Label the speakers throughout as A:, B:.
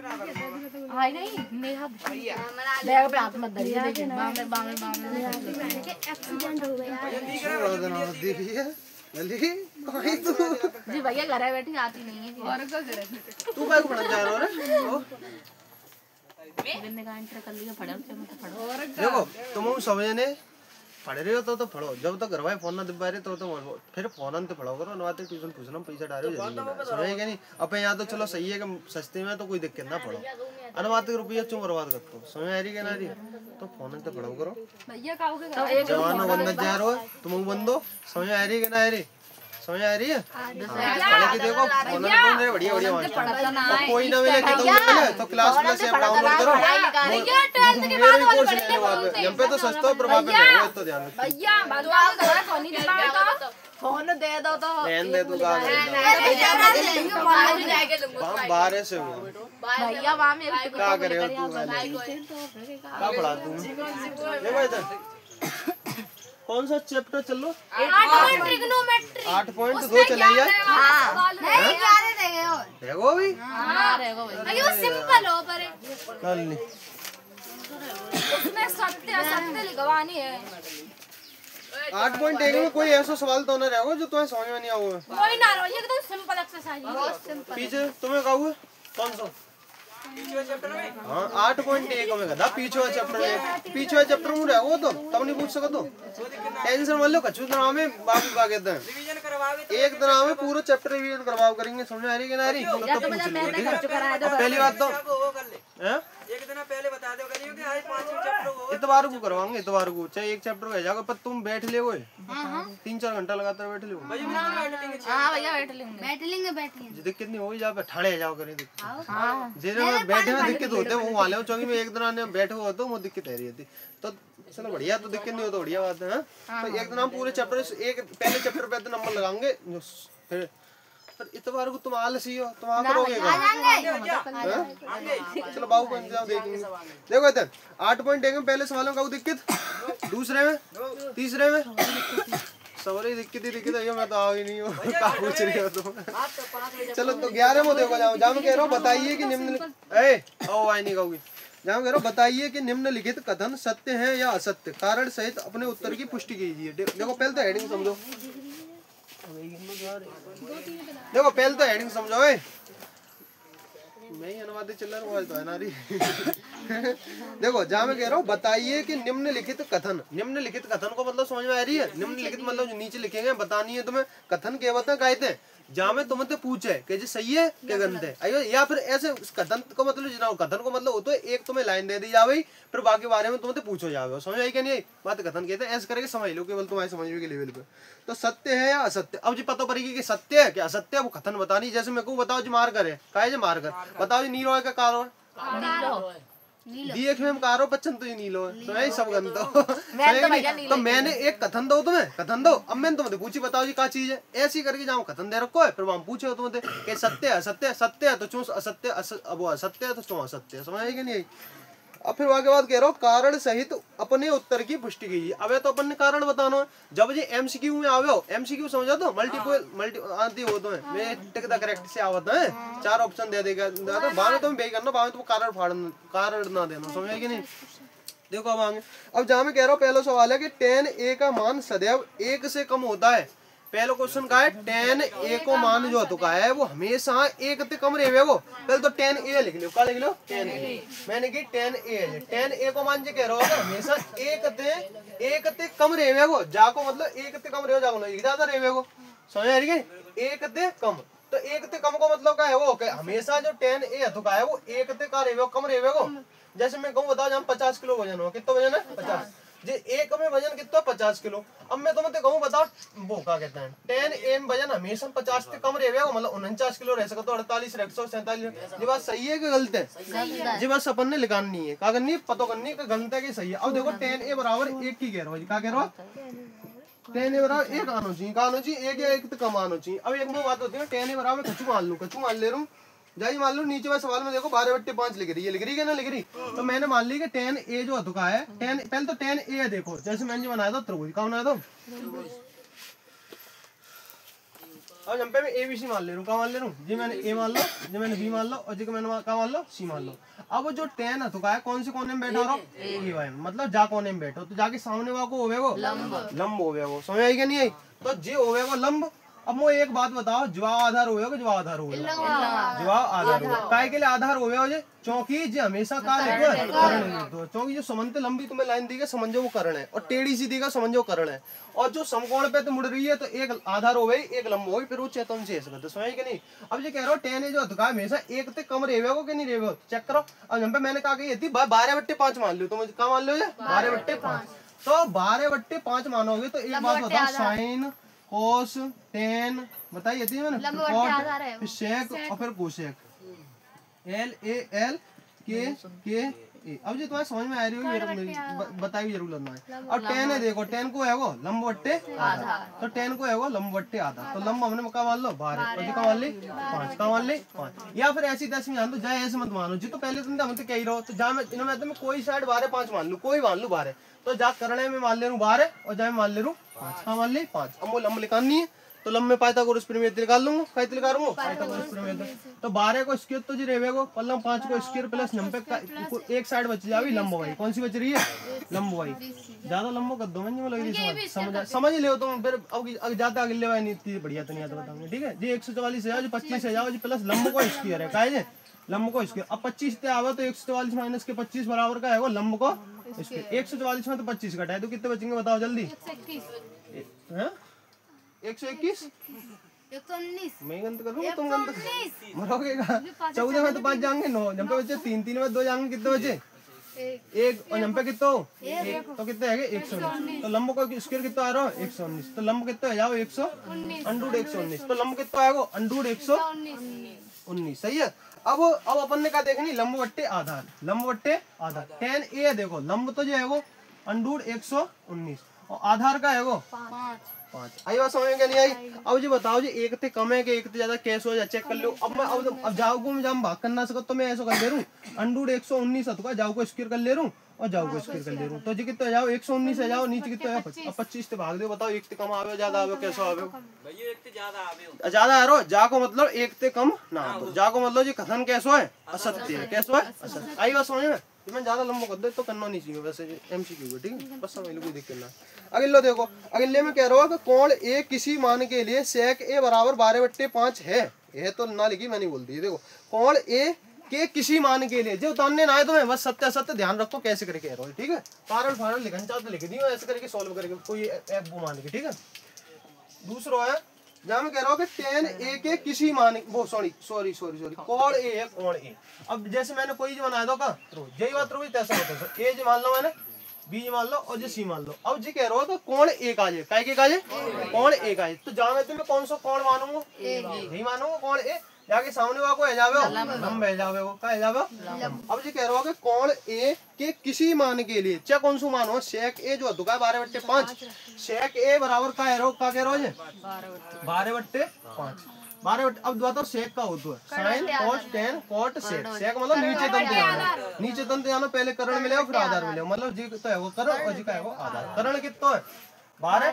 A: हाय नहीं नेहा बैग पे हाथ मत धरिए देखिए बांगे बांगे बांगे एक्सीडेंट हो गया
B: देखिए जल्दी कहीं तू
A: जी भैया घर है बैठी आती नहीं है और क्या करे
B: तू बैग पढ़ने जा रहा है
A: मैंने कहा इंटर कर लिया पढ़ो मत पढ़ो
B: देखो तुम समझने पढ़ रहे हो तो पढ़ो जब तक घर वाले फोन ना दिखा रहे तो फिर फोन तो पढ़ो करो नवाते ट्यूशन पूछना पैसा डालो समझे क्या नहीं अब यहाँ तो चलो सही है कि सस्ते में तो कोई दिक्कत ना पढ़ो अनवाते रुपया क्यों बर्बाद करते हो समझ आ रही है ना रही तो फोन तो पढ़ो करो जवानों बंदा जा रहा है तुम बंदो समझ आ रही है ना रही समझ आ रही है पढ़े की देखो फोन में बढ़िया बढ़िया मास्टर कोई ना मिले कि तुम मिले तो क्लास ऐप डाउनलोड करो मेरे कोर्स लेने वहां पे यहाँ पे तो सस्ता प्रभाव पे है तो ध्यान रखो भैया
A: फोन दे दो तो
B: लेन दे तू का बाहर से हुआ
A: भैया वहां मेरे को
B: क्या करे तू क्या पढ़ा तू देखो इधर कौन सा चैप्टर चल लो 8.2 चलिए देखो भी
A: सिंपल हो पर
B: कल नहीं
A: उसमें सत्य लिखवानी है
B: 8.1 में कोई ऐसा सवाल तो ना रहेगा जो तुम्हें समझ में नहीं आऊगा
A: कोई ना रहो ये तो सिंपल एक्सरसाइज है बहुत सिंपल
B: पीछे तुम्हें कहा हुआ कौन सा हाँ 8.1 में कहा पीछे चैप्टर में रहेगा तो तब नहीं पूछ सको तो टेंशन मान लो कछु तरह में बाबू का कहते हैं एक तरह में पूरा चैप्टर रिवीजन करवाओ करेंगे समझ आ रही है ना रही तो पूछ लियो ठीक है पहली बात तो
C: एक दिन पहले बता दो करियो कि आज 5 चैप्टर हो
B: इतवार को करवाएंगे इतवार को चाहे एक चैप्टर हो जाएगा पर तुम बैठ ले वो 3-4 घंटा लगातार बैठ ले
A: हां भैया बैठ लेंगे
B: दिक्कत नहीं होगी जहाँ पे ठाड़े जाओ करें जिन्हें में बैठे में दिक्कत होते वो वाले हो चौकी में एक दिन ने बैठे हुए तो वो दिक्कत आ रही थी तो चलो बढ़िया तो दिक्कत नहीं हो तो बढ़िया बात है तो एक दिन हम पूरे चैप्टर एक पहले चैप्टर पे तो नंबर लगाएंगे फिर इतवार को तुम आलसी हो तुम आ करोगे चलो बाबू को इंतजाम देखेंगे देखो इधर 8.1 में पहले सवालों का दिक्कत दूसरे में तीसरे में सवारी दिक्कत है मैं तो आ ही नहीं हूँ क्या पूछ रही हो तुम चलो तो 11 में देखो जाओ जहाँ मैं कह रहा हूँ बताइए कि नहीं कहूँगी जहाँ कह रहा हूँ बताइए कि निम्नलिखित कथन सत्य है या असत्य कारण सहित अपने उत्तर की पुष्टि कीजिए देखो पहले तो हेडिंग समझो देखो पहले तो हेडिंग समझो मैं ही अनुवादित चल रहा हूँ तो है ना रही देखो जहाँ मैं कह रहा हूँ बताइए कि निम्नलिखित कथन को मतलब समझ में आ रही है निम्नलिखित मतलब जो नीचे लिखेंगे बतानी है तुम्हें कथन के बता कहते हैं जहाँ में तुमसे पूछे कि जी सही है क्या गलत है अयो या फिर ऐसे कथन को मतलब जनाओ कथन को मतलब होता है एक तुम्हें लाइन दे दी जावे फिर बाकी बारे में तुमसे पूछो जावे समझ आई क्या नहीं बात कथन कहते हैं ऐसे करके समझ लो केवल तुम्हारे समझने के लेवल पे तो सत्य है या असत्य अब जी पता पड़ेगी कि सत्य है क्या असत्य है वो कथन बतानी जैसे मेरे को बताओ जी मार कर है काहे जी मार कर बताओ जी नीरो है का कारो दिए में कारो बच्चन तो नीलो है सब गंदो तो मैंने एक कथन दो तुम्हें कथन दो अब मैंने तुम्हें पूछी बताओ जी क्या चीज है ऐसी करके जाओ कथन दे रखो है फिर वहां पूछे तुम्हें कि सत्य है तो चूं असत्य अब असत्य है तो चूं असत्य है समझ आएगी नहीं अब फिर वहां के बाद कह रहा हूँ कारण सहित अपने उत्तर की पुष्टि कीजिए अब तो अपन ने कारण बताना जब ये एमसीक्यू में आवे हो एमसीक्यू समझा तो मल्टी आती हो तो मैं टिक द करेक्ट से आवता है 4 ऑप्शन दे देगा बाद में तुम बेई करना बाद में तुम कारण ना देना समझ कि नहीं देखो अब आगे अब जहाँ मैं कह रहा हूँ पहला सवाल है कि tan a का मान सदैव 1 से कम होता है पहला क्वेश्चन का है tan a को मान जो तो का है वो हमेशा 1 से कम रहेगा पहले तो tan a लिख लो क्या लिख लो tan a मैंने की tan a को मान जो कह रहा होगा हमेशा 1 से कम रहेगा जाको मतलब 1 से कम रहेगा जाको नहीं ज्यादा रहेगा समझ आ रही है 1 से कम तो 1 से कम को मतलब क्या है वो हमेशा जो tan a तो का है वो 1 से का रहेगा कम रहेगा जैसे मैं कहूँ बताओ जहाँ 50 किलो वजन हो कितना वजन है 50 जी एक में वजन कितना 50 किलो अब मैं तुम्हें कहूँ बताओ वो क्या कहते हैं tan a में वजन हमेशा 50 से कम रहेगा मतलब 49 किलो रह सकता तो 48 147 ये बात सही है कि गलत है जी बस अपन ने लिखानी है क्या करनी है पता करनी है गलत है कि सही है अब देखो tan a बराबर 1 की कह रहा हो क्या कह रहा हो tan a बराबर 1 आना चाहिए क्या आना चाहिए 1 या 1 तो कम आना चाहिए अब एक में बात होती है tan a बराबर कच्चू मान ले रहा हूँ जाइए मान लो नीचे वाले सवाल में देखो 12/5 लिख रही है लिख रही है ना लिख रही तो मैंने मान ली कि tan a जो अधुका है पहले तो tan a है देखो जैसे मैंने बनाया था त्रिभुज का बनाया था अब यहाँ पे मैं ए बी सी मान ले रहा हूँ, क्या मान ले रहा हूँ जी, मैंने ए मान लो, जी मैंने बी मान लो और जी मैंने क्या मान लो सी मान लो। अब वो जो tan है तो क्या है, कौन से कोने में बैठा रहो ए वाई, मतलब जा कोने में बैठो तो जाके सामने वाला को होवे वो लंब होवे वो, समझ आई क्या नहीं आई, तो जे होवे वो लंब। अब वो एक बात बताओ, जवाब आधार होवे कि जवाब आधार होवे, जवाब आधार होवे, काय के लिए आधार होवे हो जे, चौकी जे हमेशा कार्य है करण है, तो चौकी जो समन्त लंबी तुम्हें लाइन दी है समझो वो करण है, और टेढ़ी सीधी का समझो करण है, और जो समकोण पे तो मुड़ रही है तो एक आधार होवे एक लंब होवे, फिर वो चेतन से ऐसा करते, समझ के नहीं। अब ये कह रहा हो tan है जो अधिकार हमेशा एक ते कम रेवे को कि नहीं रेवे, चेक करो। अब यहाँ पे मैंने कहा कि 12/5 मान लो, तो मुझे क्या मान लो ये 12/5, तो 12/5 मानोगे तो एक बात बताओ, साइन कोस टेन बताइए थी मैंने, फिर सेक और फिर कोसेक, एल ए एल के ए। अब जो तुम्हारे समझ में आ रही होगी मेरे बताइए जरूर लगना है। और टेन है, देखो टेन को है वो लंब बट्टे आधा, तो टेन को है वो लंब बट्टे आधा, तो लंब हमने का मान लो 12 और जी का मान ली 5, का मान ली 5, या फिर ऐसी 10 मान लो, जाए ऐसे मत मानो जी, तो पहले तुम हम तो कह रहो, तो जा मैं इन्होंने कोई साइड 12/5 मान लू, कोई मान लू 12, तो जा करने में मान ले रू 12 और जा मान ले रू 5, का मान ली 5। अब वो लंब निकालनी है तो लंब में पाइथागोरस प्रमेय निकाल लूंगा, कैसे निकालूंगा पाइथागोरस प्रमेय, तो 12 को स्क्वायर तो जी रहेगा पल्लम 5 को स्क्वायर प्लस नंबर एक साइड बच जाएगी लंब वाई, कौन सी बच रही है लंब वाई, ज्यादा लंबो कर दो मैं लग रही समझ ले तो फिर अब ज्यादा अगले वाई नहीं इतनी बढ़िया तो नहीं आता बताऊंगा, ठीक है जी। 144 है जो 25 है जाओ जी प्लस लंब को स्क्वायर है, का है लंब को स्क्वायर, अब 25 से आवे तो 144 माइनस के 25 बराबर का है वो लंब को स्क्वायर, 144 में तो 25 घटाए तो कितने बचेंगे बताओ जल्दी, 121 मैं गंत करूंगा तुम गंत मरोगे का, 14 में तो 5 जाएंगे, 9 जब पे बच्चे 3 में 2 जाएंगे, कितने बचे एक, और जब पे कितना एक, तो कितने है 119, तो लंब को स्क्वायर कितना आ रहा है 119, तो लंब कितना है जाओ 119, तो लंब कितना आएगा 119, सही है। अब अपन ने क्या देखनी, लंब बट्टे आधार, लंब बट्टे आधार, tan a देखो लंब तो जो है वो √119 और आधार का है वो 5, आई बात समझ में क्या नहीं आई। अब जी बताओ जी एक ते कम है कि एक ते ज्यादा कैसे हो जाए चेक कर लो। अब मैं अब जाओ मैं जब भाग करना सको तो मैं ऐसा कर ले रहा हूँ √119 है, जाओ को स्क्वायर कर ले रहा हूँ और जाओ को स्क्वायर कर ले रहा हूँ, तो जी कितना जाओ 119 है, जाओ नीचे कितना है 25 से भाग दो, बताओ एक ते कम आवे ज्यादा आवे कैसे आवे, ज्यादा आ रहा जा को मतलब एक ते कम ना, जा को मतलब जी कथन कैसो है असत्य है, कैसो है असत्य, आई बात समझ में। मैं ज्यादा लंबा कर दे तो करना नहीं चाहिए, वैसे एमसीक्यू है ठीक है, बस समझ लो कोई दिक्कत ना। अगले देखो, अगले में कह रहा हूँ कि कोण ए किसी मान के लिए सेक ए बराबर 12/5 है, यह तो ना लिखी मैंने बोल दी, देखो कोण ए के किसी मान के लिए जो उतारने ना आए तो मैं बस सत्य असत्य ध्यान रखो कैसे करके कह रहा हूँ, ठीक है, फारल लिखना चाहो तो लिख दी ऐसे करके सॉल्व करके कोई एफ वो मान के, ठीक है। दूसरा है जहाँ मैं कह रहा हूँ कि tan a के किसी मान वो सॉरी कोण ए है, कोण ए, अब जैसे मैंने कोई जो बनाया था यही बात रो तैसा होता है, ए जो मान लो मैंने बी मान लो और जो सी मान लो, अब जी कह रहा हो तो कोण ए का जे काय के का जे कोण ए का जे, तो जहाँ मैं कौन सा कोण मानूंगा यही मानूंगा कोण ए, जाके सामने वाला को है जावे लंब है जावे वो का है जावे। अब जी कह रहा हो कि कोण ए के किसी मान के लिए चाहे कौन सा मान हो, सेक ए जो दुका 12/5, सेक ए बराबर का है रो का कह रहा हो 12/5, 12 अब बताओ सेक का होता है sine cos tan cot sec, sec मतलब नीचे दंत जाना, नीचे दंत जाना पहले करण मिलेगा फिर आधार मिलेगा, मतलब जी तो है वो करण और जी का है वो आधार, करण कितना है 12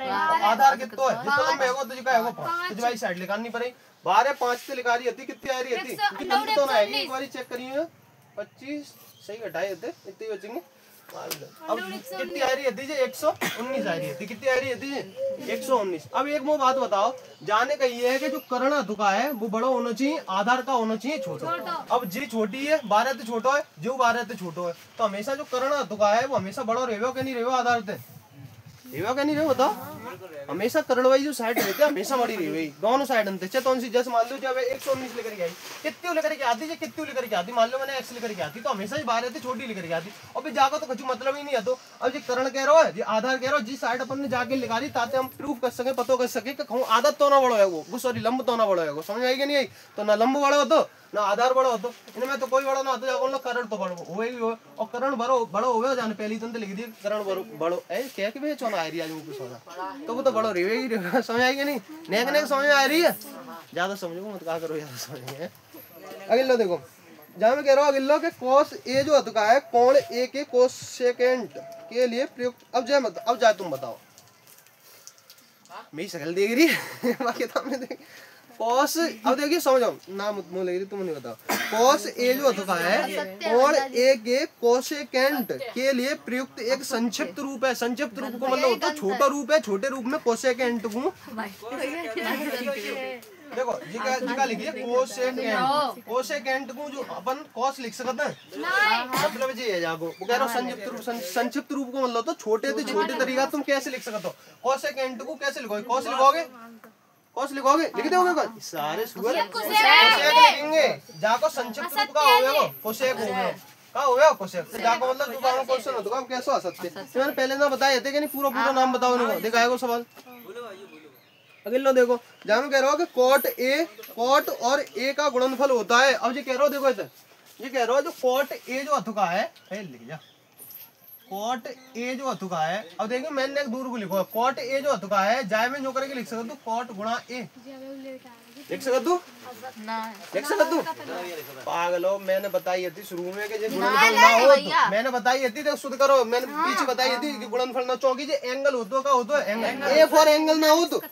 B: आधार कितना है जितना लंबा है वो तो जी का है वो 5, तो भाई साइड लिखानी पड़ेगी 12 5 से लिखा रही थी कितनी आ रही थी कितनी तो ना आएगी, एक बार चेक करिए 25 सही घटाए थे इतनी बचेंगे, अब कितनी आ रही थी 119 आ रही थी, कितनी आ रही थी 119। अब एक वो बात बताओ, जाने का ये है कि जो कर्ण धुका है वो बड़ा होना चाहिए आधार का होना चाहिए छोटा, अब जी छोटी है 12 से छोटा है जो 12 से छोटा है, तो हमेशा जो कर्ण धुका है वो हमेशा बड़ा रहेगा कि नहीं रहेगा आधार से रहेगा क्या नहीं रहेगा बताओ, हमेशा करणवाई जो साइड रहते हैं हमेशा बड़ी रही दोनों साइड अंत कौन सी जैसे मान लो जब 119 लेकर के आई कितनी लेकर के आती कितनी लेकर के आती, मान लो मैंने x लेकर के आती तो हमेशा ही 12 से छोटी लेकर के आती, और फिर जाकर तो कुछ मतलब ही नहीं है। तो अब ये करण कह रहा है जी आधार कह रहा हो जिस साइड अपन ने जाके लिखा दी ताकि हम प्रूफ कर सके पता कर सके कि आधार तो ना बड़ा है वो सॉरी लंब तो ना बड़ा है वो, समझ आएगी नहीं आई, तो ना लंब बड़ा हो तो ना आधार बड़ा हो, तो इनमें तो कोई बड़ा ना होता करण तो बड़ो हो और करण बड़ो हो जाने पहली तो लिख दी करण बड़ो ए क्या कि चौना आ रही है आज सोना तो वो तो बड़ो रहेगी, समझ आएगी नहीं नेक नेक समझ में आ रही है, ज्यादा समझो मत क्या करो ज्यादा समझेंगे। अगले देखो जहाँ मैं कह रहा हूँ अगले के कोस ए जो का है कोण ए के कोस सेकेंड के लिए प्रयुक्त, अब जाए मत अब जाए तुम बताओ मेरी शक्ल देख रही है बाकी सामने देख कॉस, अब देखिए समझो नाम मुँह लगी तुम नहीं बताओ। कॉस ए जो होता है कोण ए के कोसेकेंट के लिए प्रयुक्त एक संक्षिप्त रूप है। संक्षिप्त रूप को मतलब होता है छोटा रूप है, छोटे रूप में कोसेकेंट को देखो जिका लिखिए कोसेकेंट। कोसेकेंट को जो अपन कॉस लिख सकते हैं मतलब ये है जाको वो कह रहा हूँ संक्षिप्त रूप को मतलब तो छोटे से छोटे तरीका तुम कैसे लिख सकते हो। कोसेकेंट को कैसे लिखोगे, कॉस लिखोगे, कॉस लिखोगे, लिख दोगे सारे सुअर लिखेंगे जाको संक्षिप्त रूप का हो गया वो कोसेक हो गया का हो गया कोसेक जाको मतलब दुकान क्वेश्चन हो तो कैसे आ सकते। मैंने पहले ना बताया थे कि नहीं पूरा नाम बताओ इनको, दिखाएगा सवाल अगले देखो जहाँ मैं कह रहा हूँ कि कॉट और ए का गुणनफल होता है। अब ये कह रहा हूँ देखो इधर ये कह रहा हूँ जो कॉट ए जो अथुका है लिख जा कॉट ए जो अथुका है। अब देखो मैंने एक दूर को लिखो कॉट ए जो अथुका है जाए में जो करके लिख सकता तू कॉट गुणा ए लिख सकता तू लिख सकता तू पागलो। मैंने बताई थी शुरू में कि गुणनफल ना हो तो मैंने बताई थी शुद्ध करो। मैंने पीछे बताई थी कि गुणनफल ना चौकी जो एंगल हो तो का हो तो एंगल ए फॉर एंगल ना हो तो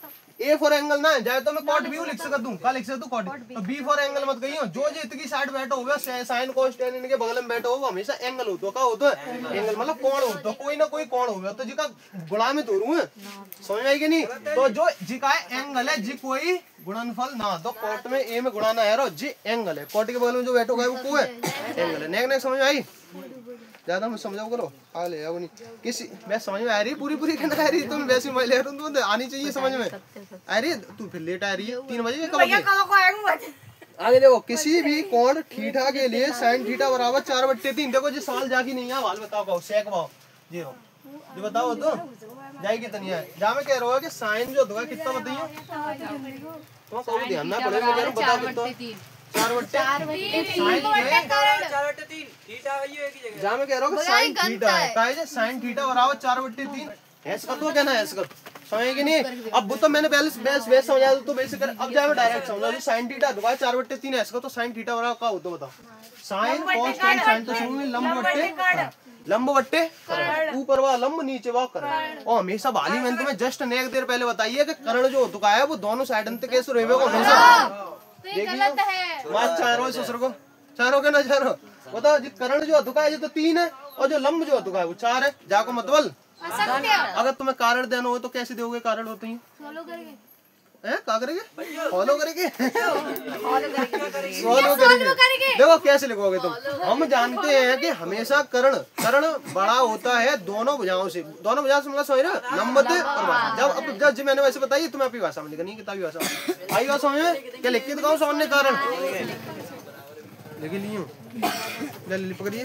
B: ए फॉर एंगल ना जाए तो मैं कॉट व्यू लिख सकता हूँ। क्या लिख सकता हूँ कॉट, तो बी फॉर एंगल मत कहियो जो जितनी साइड बैठो होगा साइन कोस टेन इनके बगल में बैठो होगा हमेशा एंगल हो तो का होता है एंगल मतलब कोण हो तो कोई ना कोई कोण होगा तो जिका गुणा में तोड़ू है समझ में आई कि नहीं। तो जो जिका एंगल है जी कोई गुणनफल ना तो कॉट में ए में गुणाना है रो जी एंगल है कॉट के बगल में जो बैठो है वो को है एंगल है। नेक समझ में आई ज्यादा मत समझाओ करो आ ले आओ नहीं किसी मैं समझ में आ रही पूरी कहना आ रही तुम वैसी मैं ले रहा तुम आनी चाहिए समझ में आ रही तू फिर लेट आ रही है 3 बजे कब आगे देखो किसी भी कोण थीटा के लिए साइन थीटा बराबर 4/3 देखो जी साल जाकी नहीं है हाल बताओ कहो सेक भाव जीरो जी बताओ तो जाएगी कितनी है जहाँ मैं कह रहा हूँ कि साइन जो होगा कितना बताइए तो सब ध्यान ना पड़ेगा मैं बताओ कितना
C: 4/3 थीटा वही है की जगह
B: जहाँ मैं कह रहा हूँ साइन थीटा है का है साइन थीटा बराबर 4/3 ऐसा तो कहना है ऐसा समझे कि नहीं। अब वो तो मैंने पहले बेस समझा तो बेसिक कर अब जाए मैं डायरेक्ट समझा जो साइन थीटा होगा 4/3 ऐसा तो साइन थीटा बराबर का होता बताओ साइन cos tan साइन तो शुरू में लंब बट्टे ऊपर वाला लंब नीचे वाला कर्ण और हमेशा भाली मैंने तुम्हें जस्ट नेक देर पहले बताइए कि कर्ण जो होता है वो दोनों साइड अंत कैसे रहेगा हमेशा देखिए बात चारों ससुर को चारों के ना चारों बताओ जी कर्ण जो होता है तो 3 है और जो लंब जो होता है वो 4 है जाको मतलब अगर तुम्हें कारण देना हो तो कैसे दोगे कारण होते हैं क्या करेंगे फॉलो करेंगे देखो कैसे लिखोगे तुम। हम जानते हैं कि हमेशा कर्ण बड़ा होता है दोनों भुजाओं से मतलब समझ रहे लंबवत और जब मैंने वैसे बताइए तुम्हें अपनी भाषा में लिखनी है किताबी भाषा आई बात समझ में क्या लिख के दिखाओ सामने कारण लिख लिए पकड़िए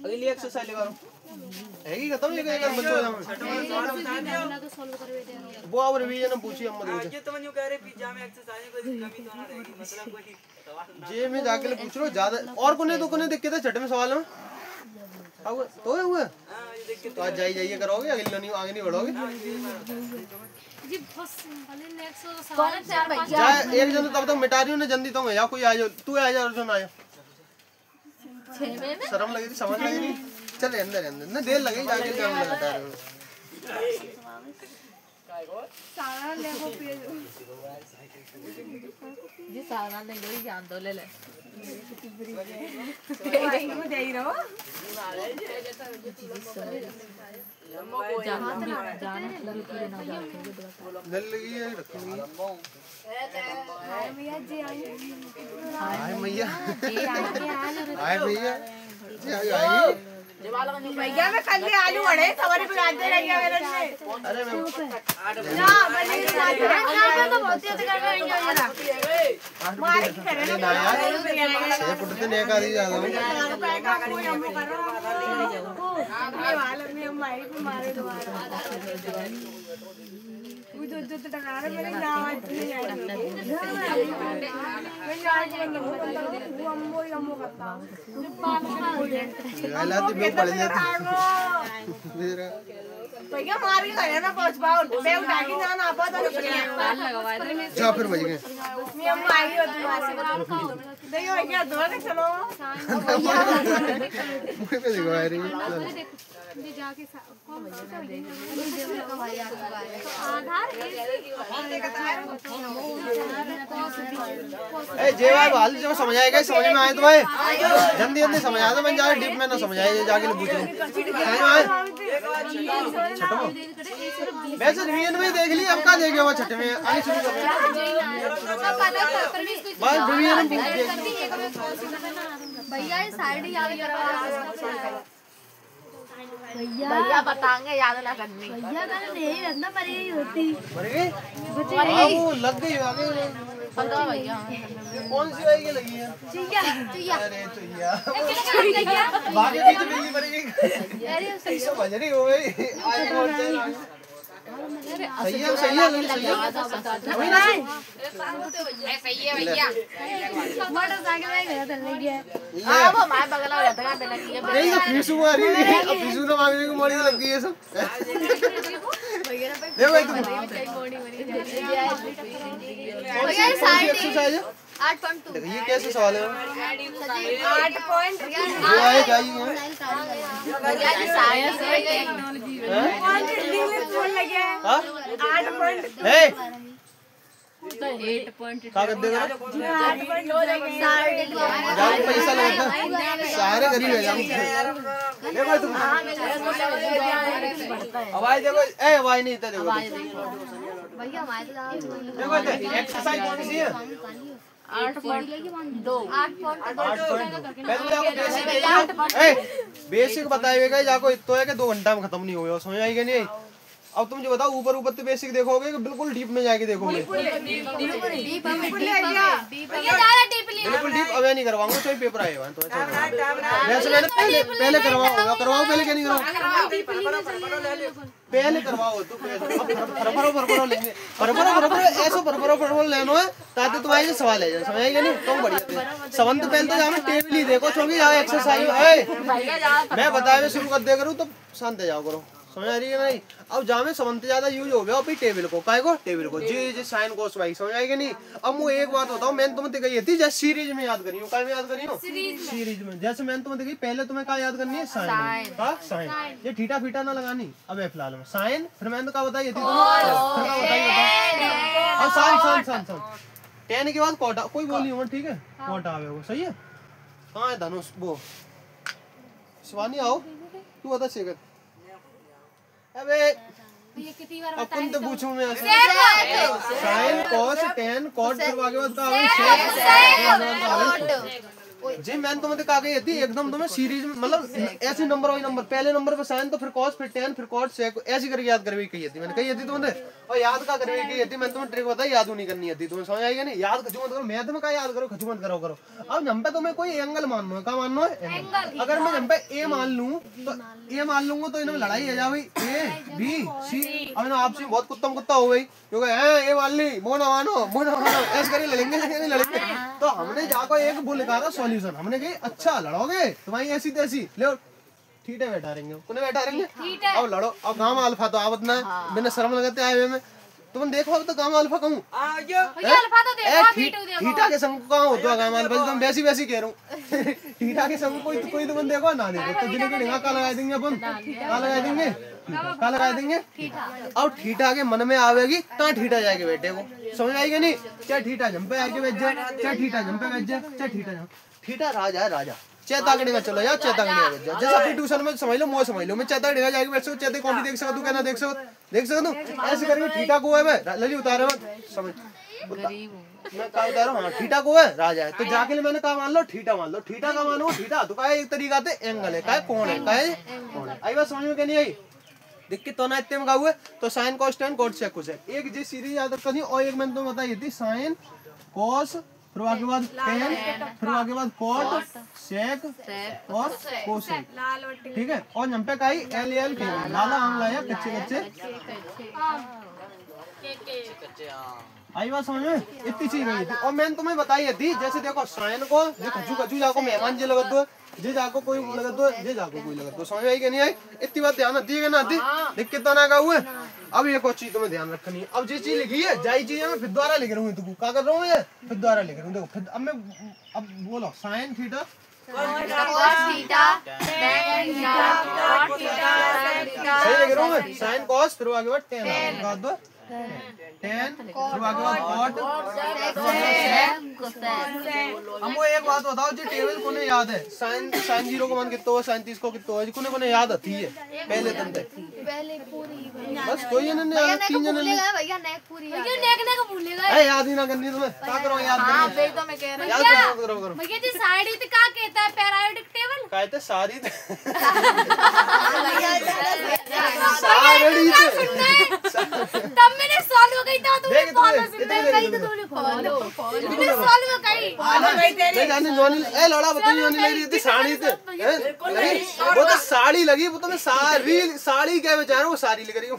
B: अगली एक्सरसाइज लगा है कि खत्म बच्चों वो अब रिवीजन हम पूछिए हम
C: ये तो मैं कह रहे पिज्जा में एक्सरसाइज कोई कमी तो ना रहेगी मतलब कोई
B: जे में जाके पूछ लो ज्यादा और कोने देख के था छठे में सवाल में अब तो हुआ तो आज जाइए करोगे आगे नहीं बढ़ोगे
D: जी बस सिंपल है नेक्स्ट सवाल है
B: जा एक जन तब तक मिटा रही हूं ना जल्दी तो मैं या कोई आ जाओ तू आ जा अर्जुन आ जा शर्म लगी थी समझ लगी नहीं चल अंदर ना देर लगी जाके काम लगता है
A: सारा लेको पेज
D: जी सारा ले लो जान दो ले ले
A: वो दे ही रहो
B: जल लगी है रखूंगी
A: भैया जी
B: हाय मैया हाय भैया
A: भैया मैं कल आलू वड़े सवारी पे आते रह गया मेरे से
B: अरे मैं
A: ना मैंने तो बहुत तेज कर रही हूं जरा मार की करे ना
B: यार पुटते ने का दी जाता हूं
A: पैगा कोई हम कर ये वाला में मारी को मारे दोबारा वो जो टका रहे मेरे नाम नहीं आई मैं आज वो अम्मो करता
B: लाती भी पड़ जाती मेरा
A: भैया मार के गया ना पहुंच पाओ बे उठा के जाना आप तो
B: जा फिर बज गए
A: मैं अम्मा आई हो तुम्हारे देखो भैया दो के चलो
B: मुझे पे देखो यार
D: ये जाके कौन आधार
B: ए जे भाई हाल जो समझ आएगा समझ में आए तुम्हें जल्दी जल्दी समझ आ तो मैं जा डीप में ना समझ आए जाके पूछ लो वैसे रिवीजन में देख ली अब का देखे वो छठे में आगे शुरू बस रिवीजन
D: भैया ये साइड ही आ
E: भैया बताएंगे याद ना करनी
D: भैया का नहीं रहना मरी होती
B: मर गई हां वो लग गई आगे
E: पता भैया
B: कौन सी वाई लगी है
D: चिया
B: अरे चिया बाकी बीच बिल्ली मर गई
D: अरे
B: सही समझ रही हो गई आज और सही है सही है वही ना
E: सही है भैया
D: मोटरसाइकिल में गया था ले गया
E: हां वो हमारे बगल में रहता है पे लगी है
B: नहीं तो फीसू आ रही है अब फीसू तो मांगने को मोड़ी लग गई है सब देखो भाई तुम
E: भैया साइड
B: एक्सरसाइज
E: 8.2
B: देखो ये कैसे सवाल है
A: 8
B: जो आए चाहिए
E: भैया जी साइड से टेक्नोलॉजी
A: इंग्लिश बोल लगे
B: हां
A: 8 पॉइंट
B: ए
E: 8.2
B: का कर देगा
A: 8 पॉइंट हो लगे
B: जाओ पैसा लगता सारे गरीब है जाओ देखो तुम आवाज देखो ए आवाज नहीं इतना देखो
E: भैया हमारे
B: देखो एक्सरसाइज कौन सी है
E: 8.2
B: बेसिक बताइएगा जाको इतना है कि 2 घंटा में खत्म नहीं होगा समझ आएगा नहीं अब तुम जो बताओ ऊपर ऊपर तो बेसिक देखोगे कि बिल्कुल डीप में जाके देखोगे बिल्कुल डीप अब नहीं करवाऊंगा तो पेपर आएगा तो वैसे मैंने पहले करवाओ पहले क्या नहीं करवाओ पहले करवाओ तो फरफरो लेंगे फरफरो ऐसा फरफरो लेना है ताकि तुम्हारे जो सवाल है जाए समझ आएगा नहीं तुम बढ़िया सवंत पहले तो जाओ टेबल ही देखो क्योंकि यहाँ एक्सरसाइज मैं बताया शुरू कर दे करूँ तो शांत जाओ करो समझ आ रही है नहीं अब जहाँ में समंत ज्यादा यूज हो गया अभी टेबल को काय को टेबल को जी साइन कोस वाई समझ आएगा नहीं अब मैं एक बात बताऊँ मैंने तुम्हें कही थी जैसे सीरीज में याद करी हूँ काय में याद करी हूँ सीरीज में जैसे मैंने तुम्हें कही पहले तुम्हें क्या याद करनी है साइन का साइन ये ठीठा फीटा ना लगानी अब फिलहाल में साइन फिर मैंने क्या बताई थी अब साइन साइन 10 के बाद कोटा कोई बोल नहीं होगा ठीक है कोटा आवेगा सही है कहाँ है धनुष वो शिवानी आओ तू बता शेखर अबे
D: ये कितनी बार
B: अपन तो पूछूं मैं साइन कॉस टेन कॉट फिर आगे बाद का जी मैंने तो मतलब कहा गई थी एकदम तुम्हें सीरीज में मतलब ऐसे नंबर वाइज नंबर पहले नंबर पे साइन तो फिर कॉस फिर टेन फिर कॉट सेक ऐसी करके याद करवी कही थी मैंने कही थी तुम्हें और याद का करवी कही थी मैंने तुम्हें ट्रिक बताई याद नहीं करनी थी तुम्हें समझ आएगा नहीं याद खचू मत करो मैथ में क्या याद करो खचू मत करो अब हम पे तुम्हें कोई एंगल मानना है क्या मानना है अगर मैं हम पे ए मान लूं तो ए मान लूंगा तो इनमें लड़ाई है जा भाई ए बी सी अब ना आपसे बहुत कुत्ता हो गई क्योंकि ए मान ली मोना मानो ऐसे करके लड़ेंगे तो हमने जाकर एक वो निकाला सॉल्यूशन हमने कही अच्छा लड़ोगे तुम्हारी ऐसी तैसी ले ठीक है बैठा रहेंगे उन्हें बैठा रहेंगे अब लड़ो अब गाँव अल्फा तो आवत ना बिना शर्म लगाते आए हुए में तुम देखो अब तो गाँव अल्फा कहूँ ठीठा के संग कहाँ होता है गाँव अल्फा तुम वैसी कह रहा हूँ ठीठा के संग कोई तुम देखो ना देखो तो जिन्हें की कहाँ लगा देंगे अपन कहाँ लगा देंगे अब ठीठा के मन में आवेगी तो ठीठा जाके बैठे को समझ आएगी नहीं चाहे ठीठा जंपे आके बैठ जाए चाहे ठीठा जंपे बैठ जाए चाहे ठीठा राजा है राजा चेतागढ़ी में चलो यार चेतागढ़ी में बैठ जाओ जैसे अपनी ट्यूशन में समझ लो मैं समझ लो मैं चेतागढ़ी में जाके बैठ सकूं चेते कौन देख सकता तू कहना देख सकता तू ऐसे करके ठीठा को है मैं लली उतारे मत समझ मैं क्या बता रहा हूँ ठीठा को है राजा है तो जाके मैंने कहा मान लो ठीठा का मानो ठीठा तो का एक तरीका से एंगल है का कौन है आई बात समझ में क्या नहीं आई दिक्कत तो ना इतने में हुए तो sine cos tan cot sec cosec एक जी सीरीज याद करनी और एक मैंने तो बताई थी साइन कॉस फिर आगे बाद टेन फिर आगे बाद कॉट सेक और कोसेक ठीक है और यहाँ पे काई एल लाला आम लाया कच्चे आई बात समझ में? इतनी चीज नहीं थी। और मैंने तुम्हें बताई थी जैसे देखो साइन को जो खजू खजू जाको मेहमान जी लगत दो, जे जाको कोई लगत दो, जे जाको कोई लगत दो, समझ में आई कि नहीं आई? इतनी बात ध्यान आती है कि ना आती? देख कितना ना का हुआ। अब एक और चीज तुम्हें ध्यान रखनी है। अब जो चीज लिखी है जाई चीज मैं फिर दोबारा लिख रहा हूँ, तुमको क्या कर रहा हूँ ये फिर दोबारा लिख रहा हूँ। देखो फिर अब मैं अब बोलो साइन थीटा सही लिख रहा हूँ मैं, साइन कॉस फिर आगे बाद टेन लगा दो, टेन फिर आगे बाद कॉट। हमको एक बात बताओ जी टेबल को नहीं याद है? साइन साइन 0 को मान कितना है, साइन 30 को कितना है, कोने कोने याद आती है पहले दिन तक? बस कोई जन नहीं याद, 3 जन नहीं
E: भैया नेक पूरी
D: भूलेगा।
B: है याद ही ना करनी तुम्हें, क्या करो याद
E: हाँ
B: करनी
E: तो मैं कह रही
B: याद करो
D: भैया जी साइड तो क्या कहता है पैरायोडिक टेबल?
B: कहते सारी
D: साड़ी तब मैंने सॉल्व हो गई था तुमने फॉलो सुनना कहीं तो तुमने फॉलो सॉल्व हो गई।
B: मैं जाने नॉनी ए लड़ा बताइए नॉनी लगी थी साड़ी थे, वो तो साड़ी लगी, वो तो मैं साड़ी क्या बेचारा वो साड़ी लग रही है,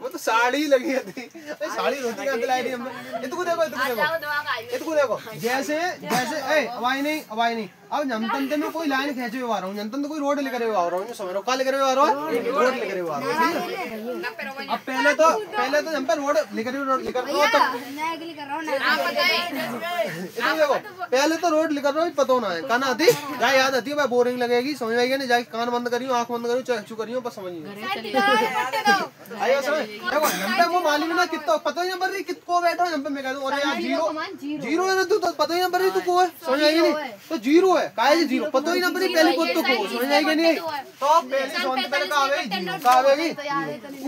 B: वो तो साड़ी लगी थी। साड़ी रोटी का दिलाई नहीं हमने। इतको देखो जैसे जैसे ए अवाई नहीं अब जनतंत्र में कोई लाइन खींचे हुए आ रहा हूँ, जनतंत्र कोई रोड लेकर आ रहा हूँ, समझ रहा हूँ क्या लेकर आ रहा हूँ, रोड लेकर आ रहा हूँ। अब पहले तो हम पे रोड लेकर देखो पहले तो रोड लेकर रहा हूँ पता होना है कहना आती जाए याद आती है भाई, बोरिंग लगेगी समझ आएगी नहीं, जाए कान बंद करियो आँख बंद करियो चू करियो बस समझिए आइए समझ। देखो यहाँ पे वो मालूम ना कितना पता ही नहीं कितको बैठा यहाँ पे, मैं कह दूँ अरे यार जीरो है ना तू तो पता ही ना पड़ी तू को है, समझ आएगी नहीं तो जीरो है का है जीरो पता ही ना पड़ी पहले को तो को समझ आएगी नहीं तो पहले सोन पहले का आवेगी जीरो का आवेगी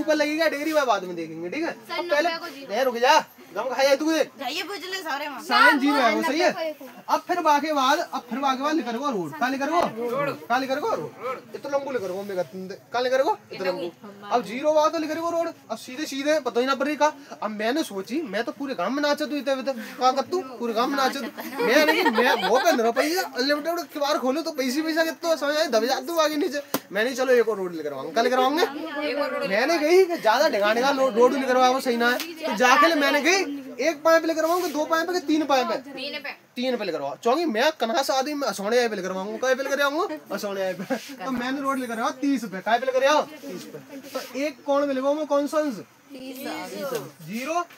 B: ऊपर लगेगा डिग्री बाद में देखेंगे ठीक है। तो पहले रुक जा गम खाया तू देख
E: जाइए पूछ ले सारे में
B: साइन 0 है वो सही है। अब फिर बाके बाद लिख करो रोड का लिख करो रोड इतना लंबू लिख करो मैं का लिख करो इतना लंबू। अब 0 बात लिख करो रोड, अब सीधे सीधे पता ही ना पड़ी का। अब मैंने सोची मैं तो पूरे गांव में नाचा तू इतने का कर तू पूरे गांव में नाचा तू मैं नहीं मैं वो पे रुपया अनलिमिटेड किबार खोलो तो पैसा कितना समझ आए दब जा तू आगे नीचे। मैंने चलो एक और रोड लिख करवाऊंगा कल करवाऊंगे। मैंने गई ज्यादा ढिगा रोड लिख करवाया वो सही ना है तो जाके मैंने गई एक पाइप ले करवाऊंगा 2 पाइप के 3 पाइप है 3 पे करवाओ चौंगी मैं कन्हा से आदमी असोने आए पे करवाऊंगा काय पे कराऊंगा असोने आए पे तो मैंने रोड ले करवाया 30 पे काय पे कराओ 30 पे तो एक कौन पे लगाऊंगा कौन सा 0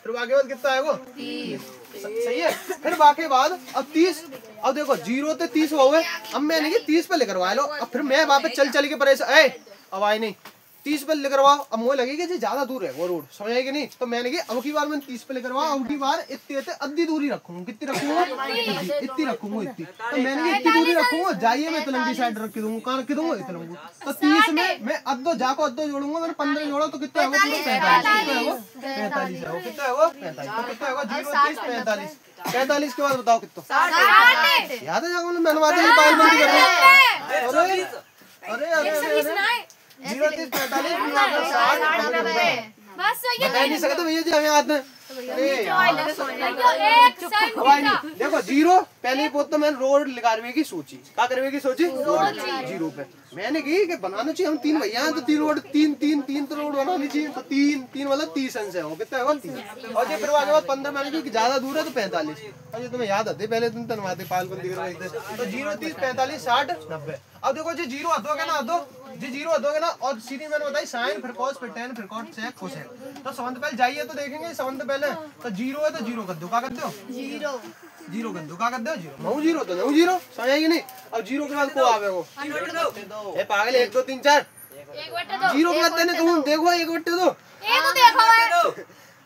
B: फिर बाकी बाद कितना आएगा 30 सही है। फिर बाकी बाद अब 30 अब देखो 0 ते 30 हो गए। अब मैंने ये 30 पे ले करवा लो। अब फिर मैं वहां पे चल के परेशान अब आई नहीं 30 पे ले करवाओ। अब मुझे लगेगा जी ज्यादा दूर है वो रोड समझ आएगी नहीं तो मैंने कि अब की बार मैं 30 पे ले करवाओ अब की बार इतनी अद्धी दूरी रखूंगा कितनी रखूंगा इतनी रखूंगा इतनी तो मैंने इतनी दूरी रखूंगा जाइए मैं तेलंगी साइड रख दूंगा कहाँ रख दूंगा तेलंगू तो 30 में मैं अद्दो जाको अद्दो जोड़ूंगा मैंने 15 जोड़ा तो कितना होगा 45 है वो कितना होगा 45 तो कितना होगा 0 30 45 के बाद बताओ कितना याद है जाको मैंने बात पागलबंदी कर रहा हूँ। अरे 0 30 45
D: बस ये
B: नहीं सकते भैया जी हमें आते हैं। देखो 0 पहले पोत तो मैंने रोड लिखावे की सोची क्या करवे की सोची 0 पे मैंने की कि बनाना चाहिए हम 3 भैया हैं तो 3 रोड 3 तो रोड बनानी चाहिए तो 3 मतलब 30 अंश है वो कितना है 30 और ये फिर आगे बाद 15 मैंने की ज्यादा दूर है तो 45 और ये तुम्हें याद आते पहले दिन तनवाते पागलबंदी करवाते तो 0 30 45 60 90। अब देखो जी 0 हदोगे ना हदो जी 0 हदोगे ना और सीधी मैंने बताई साइन फिर cos फिर tan फिर cot sec cosec तो संबंध पहले जाइए तो देखेंगे संबंध पहले तो 0 है तो 0 कर दो क्या करते हो 0 कर दो क्या करते हो 0 तो 0 समझ आएगी नहीं। अब 0 के बाद को आवे वो ए पागल 1 2 3 4 0 के बाद तेने कहूं देखो 1 बट्टे दो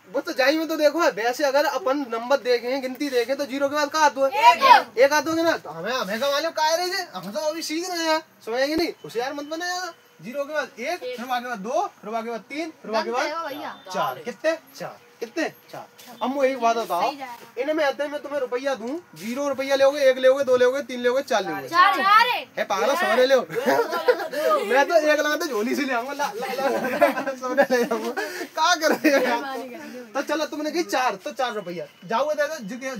B: वो तो जाई में तो देखो वैसे अगर अपन नंबर देखें गिनती देखें तो 0 के बाद का आदो है 1 आदोगे ना तो हमें का मालूम का रहे हम तो अभी सीख रहे हैं समझेंगे नहीं होशियार मत बने 0 के बाद 1 फिर आगे बाद 2 फिर आगे बाद 3 फिर आगे बाद 4 कितने 4। अब मुझे एक बात बताओ इन्हें मैं आते मैं तुम्हें रुपया दूं 0 रुपया लोगे 1 लोगे 2 लोगे 3 लोगे 4 लोगे है पागल सवरे ले मैं तो 1 लगाते झोली से ले आऊंगा सवरे ले जाऊंगा क्या कर रहे हो तो चलो तुमने कही 4 तो 4 रुपया जाओगे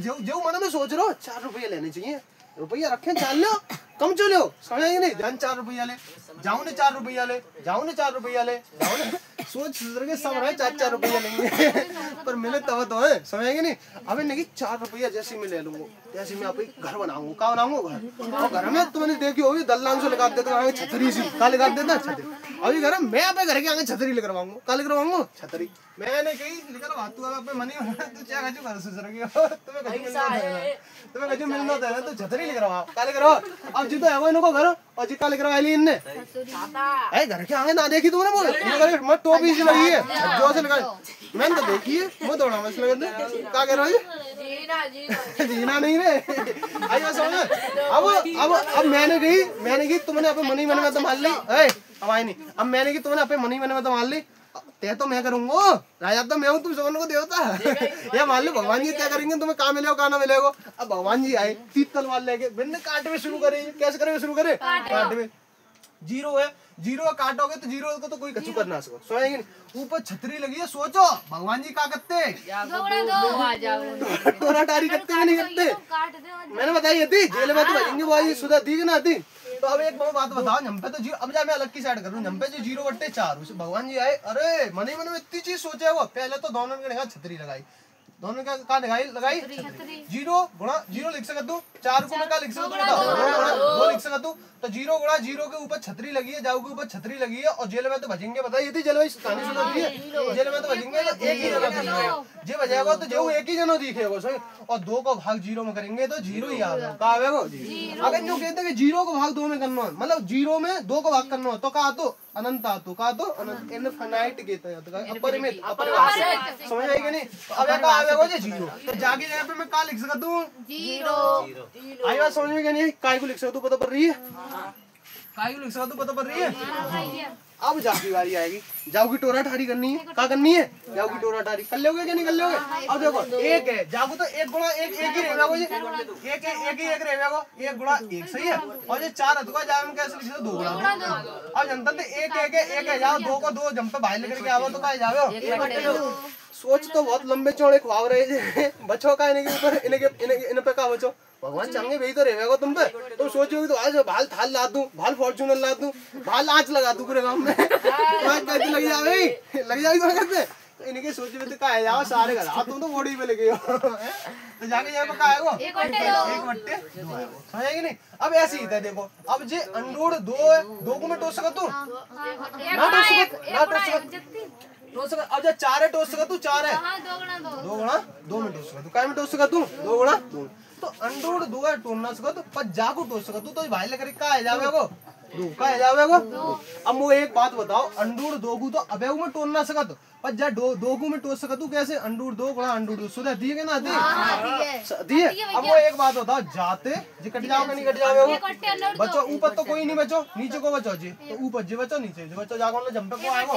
B: जो मन में सोच रहे हो 4 रुपया लेने चाहिए रुपया रखे 4 लो कम चलो समझेंगे नहीं ध्यान 4 रुपया ले जाऊँ ने 4 रुपया ले जाऊँ ने 4 रुपया ले जाऊँ ने सोच के सब रहे 4 रुपया लेंगे पर मिले तब तो है समझेंगे नहीं अबे नहीं 4 रुपया जैसे मैं ले लूंगा जैसे मैं आप घर बनाऊंगा क्या बनाऊंगा घर और घर में तुमने देखी होगी दल्लान से लगा देते आगे छतरी सी का लगा देता छतरी अभी घर मैं अपने घर के आगे छतरी लेकर आऊंगा का लेकर आऊंगा छतरी मैंने कही लेकर तू अपने मनी तू क्या कजू घर से तुम्हें कजू मिलना था तो छतरी लेकर आओ का लेकर आओ अब जी तो है वो इनको घर और जी का लेकर आए इनने ए घर के आगे ना देखी तुमने बोल मत टोपी से लगी है जो से लगा मैंने तो देखी है मैं दौड़ा मत लगा क्या कह रहा है जीना नहीं रे आइए समझ अब मैंने कही तुमने अपने मनी मैंने तो मान ली अब आई नहीं अब मैंने की तुमने अपने मनी मैंने तो मान ली ते तो मैं करूंगा राजा तो मैं हूँ तुम सबन को देवता या मान लो भगवान जी क्या करेंगे तुम्हें कहाँ मिलेगा कहाँ ना मिलेगा अब भगवान जी आए 30 तलवार लेके बिन्ने काटवे शुरू करे कैसे करे शुरू करे काटवे जीरो है जीरो काटोगे तो जीरो को तो कोई कछु कर ना सको सोएंगे ऊपर छतरी लगी है सोचो भगवान जी क्या करते टोरा टारी करते नहीं करते मैंने बताई थी जेल में तो भेजेंगे वो सुधा थी कि ना थी तो अब एक बात बताओ झंपे तो जीरो अब जा मैं अलग की साइड करूँ झंपे जो 0/4 उसे भगवान जी आए अरे मन ही मन में इतनी चीज सोचे वो पहले तो दोनों ने छतरी लगाई दोनों का कहाँ लगाई 0 गुणा 0 लिख सकता तू 4 को मैं क्या लिख सकता हूँ 2 लिख सकता तू तो 0 गुणा 0 के ऊपर छतरी लगी है जाऊ के ऊपर छतरी लगी है और जेल में तो बजेंगे बताइए थी जेल में कहानी सुना दी है जेल में तो बजेंगे तो एक ही जना दिखेगा जे बजेगा तो जो एक ही जना दिखेगा सही और 2 को भाग 0 में करेंगे तो 0 ही आएगा क्या आएगा अगर जो कहते हैं कि 0 को भाग 2 में करना है मतलब 0 में 2 को भाग करना है तो कहा तो अनंत आतो का तो अनंत इनफिनाइट कहते हैं अपरिमित अपरिभाषित समझ आएगी नहीं अब क्या आएगा जी 0 तो जाके जगह पे मैं क्या लिख सकता हूँ 0 आई बात समझ में क्या नहीं काय को लिख सकता हूँ पता पड़ रही है काय को लिख सकता हूँ पता पड़ रही है अब जाकी बारी आएगी जाओ की टोरा ठारी करनी है क्या करनी है जाओ की टोरा ठारी कर लोगे क्या नहीं कर लोगे अब देखो एक है जाओ तो एक गुणा एक ही रहेगा वो जी एक रहेगा एक गुणा एक सही है और ये 4 अधुआ जाओ में कैसे लिख 2 गुणा अब जनता तो एक है जाओ 2 को 2 जम पे बाहर लेकर के आओ तो कहाँ जाओ सोच तो बहुत लंबे चौड़े ख्वाब रहे बचो का इनके ऊपर इन पे का बचो भगवान चाहेंगे वही तो रहेगा तुम पे तुम सोचोगे तो आज भाल थाल ला दूं भाल फॉर्च्यूनर ला दूं भाल आंच लगा दूं पूरे गांव में कैसे लग जाएगी तो कहते तो इनके सोचे में तो का जाओ सारे घर तुम तो बॉडी पे लगे हो तो जाके यहाँ पे का आएगा 1/2 समझेगी नहीं अब ऐसे ही था देखो अब जे अंडूर 2 को मैं टोस सकता हूँ ना टोस सकता अब जब 4 है टोस सकता तू 4 है 2 गुणा 2 में टोस सकता तू काय में टोस सकता तू 2 गुणा 2 तो अंडूर 2 है टोलना सको तो 5 जाको टोस सकता तू तो भाई लेकर का है जावेगो 2 का है जावेगो अब वो एक बात बताओ अंडूर 2 को तो अबे में टोलना सका तो पर जा 2 को में टोस सका तू कैसे अंडूर 2 गुणा अंडूर 2 सुधा दी है ना दी है अब वो एक बात बताओ जाते जी कट जाओगे नहीं कट जाओगे बच्चो ऊपर तो कोई नहीं बचो नीचे को बचो जी तो ऊपर जी बचो नीचे जी बचो जागो ना जंप को आएगा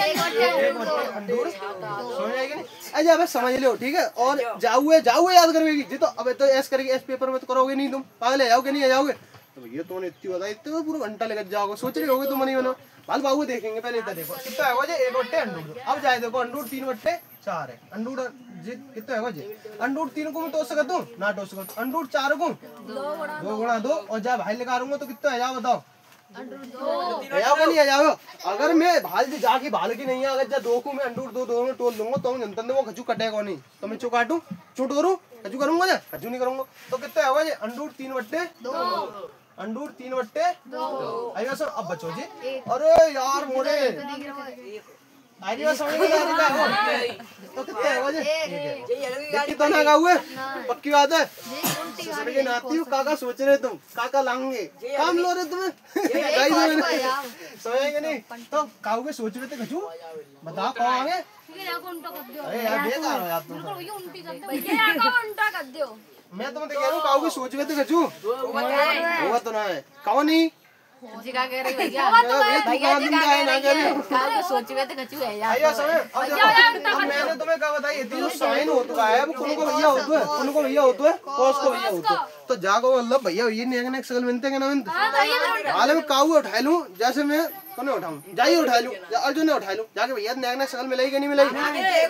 B: अंडूर समझ आएगी नहीं अच्छा बस समझ लो ठीक है और जाओगे याद करवेगी जी तो अब तो ऐस करेगी ऐस पेपर में तो करोगे नहीं तुम पागल है जाओगे नहीं जाओगे तो भैया तुमने इतनी बताई इतने पूरा घंटा लेकर जाओगे सोच रहे होगे तुम नहीं बनो बाल बाबू देखेंगे पहले इतना देखो कितना है वो जी 1/2 अब जाए देखो अंडूर 3/4 है अंडूर जी कितना है वो जी अंडूर 3 को मैं टोस सकता हूँ ना टोस सकता अंडूर 4 को 2 गुणा 2 और जा भाई लेकर आऊंगा तो कितना है जाओ बताओ नहीं जाओ अगर मैं भाल जाके भाल की नहीं है अगर जा 2 को मैं अंडूर 2 में तोल दूंगा तो जनता ने वो खजू कटेगा नहीं तो मैं चो काटू चूट करूँ खजू करूंगा जा खजू नहीं करूंगा तो कितना है वो जी अंडूर 3/2 अंडूर 3/2 आइए सर अब बचो जी अरे यार मोरे आइए समझ में आ रहा है तो कितना है वजह देखी तो ना हुए पक्की बात है ससुर के नाती हूँ काका सोच रहे तुम काका लाएंगे काम लो रहे तुम्हें समझेंगे नहीं तो काऊ के सोच रहे थे खजू बताओ कौन आगे अरे यार बेकार हो यार तुम मैं तुम्हें कह रहा हूँ काऊ के सोच रहे थे खजू होगा तो ना है कौन नहीं
E: जी का कह रही भैया भैया जी का कह रही है काल को सोच रहे थे कछु है यार
B: आइए समय अब मैंने तुम्हें क्या बताई इतनी जो साइन होता है वो कौन को भैया होता है कौन को भैया होता है कौस को भैया होता है तो जागो मतलब भैया ये नहीं नेक्स्ट सकल मिलते हैं ना मिलते हाल में काऊ उठा लूं जैसे मैं कौन उठाऊं जाइए उठा लूं अर्जुन ने उठा लूं जाके भैया नेक्स्ट सकल मिलेगी कि नहीं मिलेगी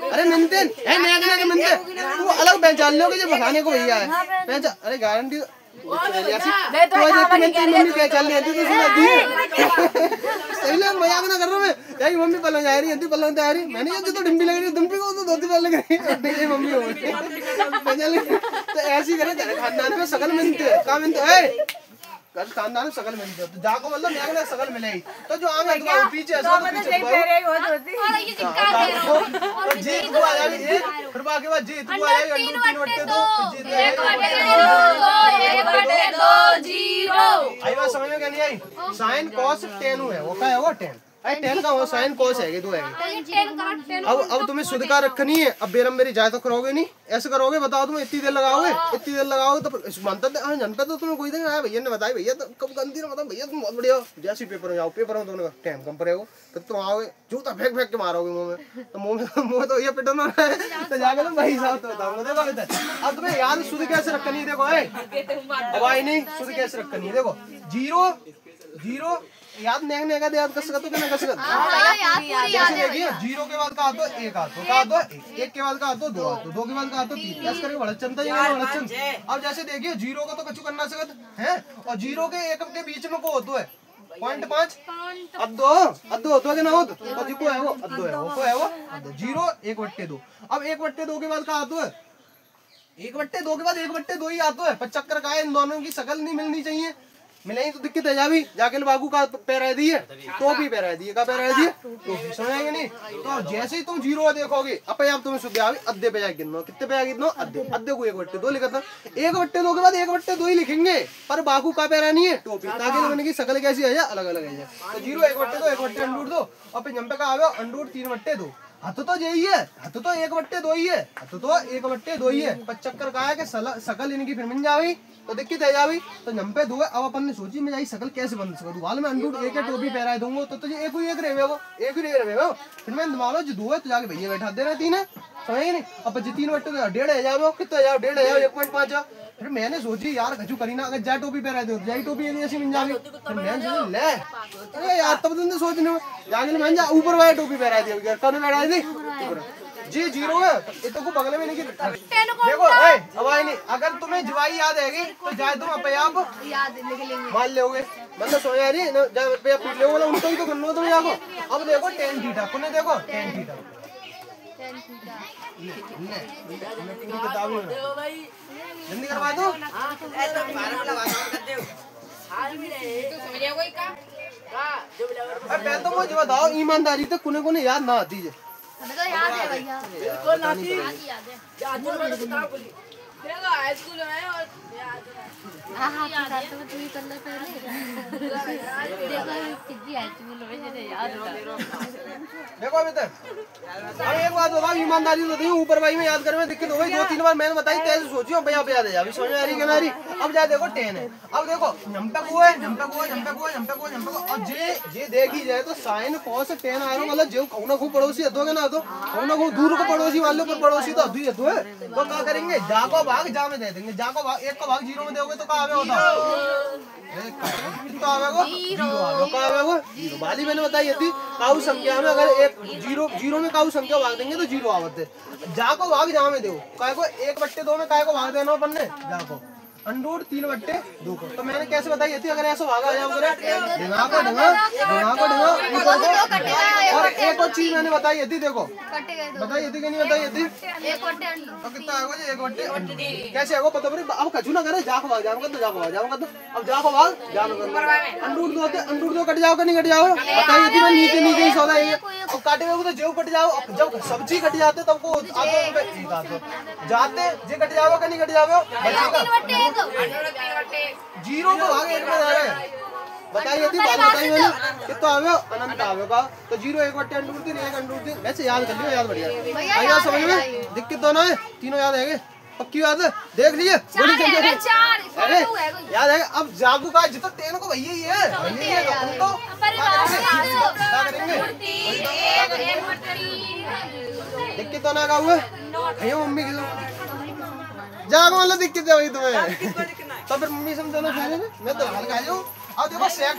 B: अरे मिलते है नेक्स्ट मिलते वो अलग पहचान लोगे जो भगाने को भैया है अरे गारंटी
E: मैं तो
B: मम्मी क्या चल रही है मजाक ना कर रहा मैं यार मम्मी पलंग आ रही है पलंग तो आ रही मैंने ये तो डिम्पी लग रही है डिम्पी को तो धोती पहन लग रही मम्मी हो तो ऐसी करे खानदान में सकल मिलते है काम मिलते है खानदान में सकल मिलते तो जाको मतलब मैं सकल मिलेगी तो जो आगे तो पीछे ऐसा तो पीछे जी तू आ जाएगी फिर बाकी बात जी तू आ जाएगी 3 वट्टे 2 आई बात समझ में क्या नहीं आई साइन कॉस टेन है वो क्या है वो टेन अरे टेन का वो साइन कॉस है दो है अब तुम्हें शुद्ध का रखनी है अब बेरम मेरी जाए तो करोगे नहीं ऐसे करोगे बताओ तुम्हें इतनी देर लगाओगे तो मानता जनपद तो तुम्हें कोई देंगे भैया ने बताया भैया तो कब गंदी ना बताओ भैया तुम बहुत बढ़िया जैसे पेपर में जाओ पेपर में तुमने टेन कम पड़ेगा तो तुम आओगे जूता फेंक के मारोगे मुंह में तो मुंह तो ये पिटना है तो जाके तुम भाई साहब तो बताऊंगा देखो अब तुम्हें याद शुद्ध कैसे रखनी है देखो अब आई नहीं शुद्ध कैसे रखनी है देखो 0 याद नहीं का याद कर सकते हो कि नहीं कर सकते जैसे देखिए 0 के बाद का आता है 1 आता है का आता है 1 के बाद का आता है 2 आता है 2 के बाद का आता है 3 कैसे करेंगे बड़ा चंता ये बड़ा चंता अब जैसे देखिए 0 को तो कछु करना सकत है और 0 के 1 के बीच में को होता है 0.5 अद्दो तो के ना हो तो जी को है वो अद्दो है वो को है वो 0 1/2 अब 1/2 के बाद का आता है 1/2 के बाद 1/2 ही आता है पर चक्कर का है इन दोनों की शकल नहीं मिलनी चाहिए मिलेगी तो दिक्कत है जावी जाके बाबू का पैरा दिए तो भी पैरा दिए का पैरा दिए तो समझेंगे नहीं तो जैसे ही तुम 0 देखोगे अब आप तुम्हें शुद्ध आवी अद्धे पे जाके गिनो कितने पे जाके गिनो अद्धे को 1/2 लिखा था 1/2 के बाद 1/2 ही लिखेंगे पर बाकू का पैरा नहीं है टोपी ताकि मैंने की शकल कैसी है अलग अलग है तो 0 1/2 1/2 अंडूर दो और फिर जंपे का आवे अंडूर 3/2 हथ तो यही है हथ तो 1/2 ही है हथ तो 1/2 ही है पर चक्कर का है कि शकल इनकी फिर मिल जावी तो दिक्कत है जावी तो जंपे 2 अब अपन ने सोची मैं जाई शकल कैसे बन सकूं वाल में अंडूर एक टोपी पहरा दूंगा तो तुझे एक ही रहेगा फिर मैं मान जो 2 है तो जाके भैया बैठा दे रहे 3 है समझे नहीं अब 3/2 1.5 है जाओ कितना जाओ 1.5 1.5 जाओ फिर मैंने सोची यार कछु करी ना अगर जा टोपी पहरा दो जाई टोपी ऐसी मिल जावी फिर मैंने सोचा ले अरे यार तब तुमने सोचने में जाके मैंने जा ऊपर वाली टोपी पहरा दी घर का बैठा दी जी 0 है ये तो को बगल में नहीं देखो अब आई नहीं अगर तुम्हें जवाई याद आएगी तो जाए तुम अपने आप मान लोगे मतलब सो यार पीट लोगे उनको ही तो करना तुम जाको अब देखो tan थीटा कोने देखो tan थीटा जल्दी करवा दो पहले तो मुझे बताओ ईमानदारी तो कुने कोने याद ना आती है
D: तो याद है भैया
C: बिल्कुल ना थी
A: देखो हाई स्कूल में और
D: याद है तो तू कर ले पहले देखो कितनी हाई स्कूल में मुझे याद है
B: देखो अभी तक अरे एक बात बताओ ईमानदारी तो दी ऊपर भाई में याद करने में दिक्कत हो गई 2-3 बार मैंने बताई तेज सोचियो भैया पे याद है अभी समझ में आ रही है मेरी अब जा देखो 10 है अब देखो झंपा को और जे देखी जाए तो साइन cos 10 आ रहा मतलब जो कौन खूब पड़ोसी हदोगे ना तो कौन खूब दूर को पड़ोसी वाले पर पड़ोसी तो अधूरी हदो है तो क्या करेंगे जा को भाग जा में दे देंगे जा को भाग एक को भाग 0 में दोगे तो क्या आवे होता कितना आवेगा 0 आवेगा क्या आवेगा 0 वाली मैंने बताई थी काऊ संख्या में अगर एक 0 में काऊ संख्या भाग देंगे तो 0 आवत है जा को भाग जा में दो काय को 1/2 में काय को भाग देना अपन ने जा को अंडूर 3/2 को तो मैंने कैसे बताई थी अगर ऐसा भागा जाओ करे ढंगा को और एक और चीज मैंने बताई थी देखो बताई थी कि नहीं बताई थी तो कितना आएगा जी 1/2 कैसे आएगा पता नहीं अब कछु ना करे जा को भाग जाऊंगा तो जा को भाग जाऊंगा तो अब जा को भाग जा अंडूर 2 कट जाओ कि नहीं कट जाओ बताई थी मैं नीचे ही सौदा है अब काटे हुए तो जेब कट जाओ जब सब्जी कट जाते तब को आते जाते जे कट जाओ कि नहीं कट जाओ 0 को आगे 1 में जा रहे हैं बताइए थी बात बताई मैंने कितना आवे अनंत आवेगा तो 0 1/2 1 अंडूर 3 वैसे याद कर लियो याद बढ़िया आइए समझ में दिक्कत तो ना है तीनों याद है पक्की याद है देख लीजिए अरे याद है अब जागू का जितना 10 को भैया ही है तो क्या करेंगे दिक्कत तो ना का हुए भैया मम्मी की जागो मतलब दिक्कत है वही तुम्हें तो फिर मम्मी समझाना चाहिए मैं तो हल्का जाऊं अब देखो sec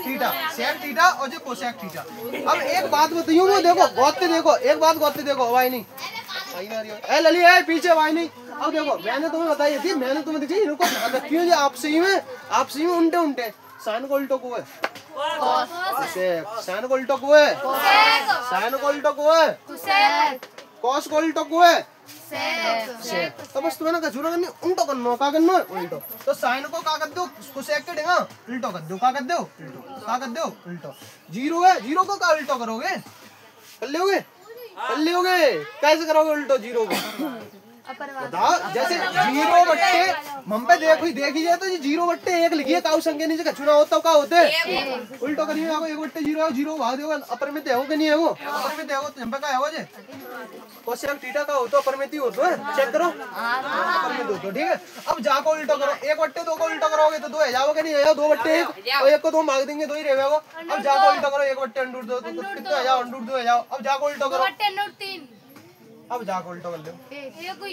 B: थीटा और जो cosec थीटा अब एक बात बताइयो वो देखो गौते देखो एक बात गौते देखो भाई नहीं आई ना रही है ए लली है पीछे भाई नहीं अब देखो मैंने तुम्हें बताई थी, मैंने तुम्हें दिखाई इनको रखी है आपसे ही में उल्टे उल्टे। साइन को उल्टो को है साइन को उल्टो को है साइन को उल्टो को है कॉस को उल्टो को है सेक। तो बस तुम्हें ना कछु ना करनी उल्टो करना का करना है उल्टो। तो साइन को का कर दो उसको सेक के देगा उल्टो कर दो का कर दो उल्टो का कर दो उल्टो। जीरो है जीरो को का उल्टो करोगे कर लोगे कैसे करोगे उल्टो जीरो को बताओ। जैसे जीरो बट्टे हम पे देखी जाए तो जीरो बट्टे एक लिखिए काउ संख्या नीचे कछुना होता का होते उल्टो करिए आपको एक बट्टे जीरो भाग देगा अपर में हो कि नहीं है वो अपर में हो तो हम पे का है वो जे कोसेक थीटा का हो तो अपर में ही होता है चेक करो अपर में दो तो ठीक है। अब जाको उल्टो करो एक बट्टे दो को उल्टो करोगे तो दो है जाओगे नहीं है दो बट्टे एक और एक को दो मांग देंगे दो ही रहेगा। अब जाको उल्टो करो एक बट्टे अंडूर दो तो कितना है जाओ अंडूर दो है जाओ। अब जाको उल्टो करो अब जाको उल्टो कर दो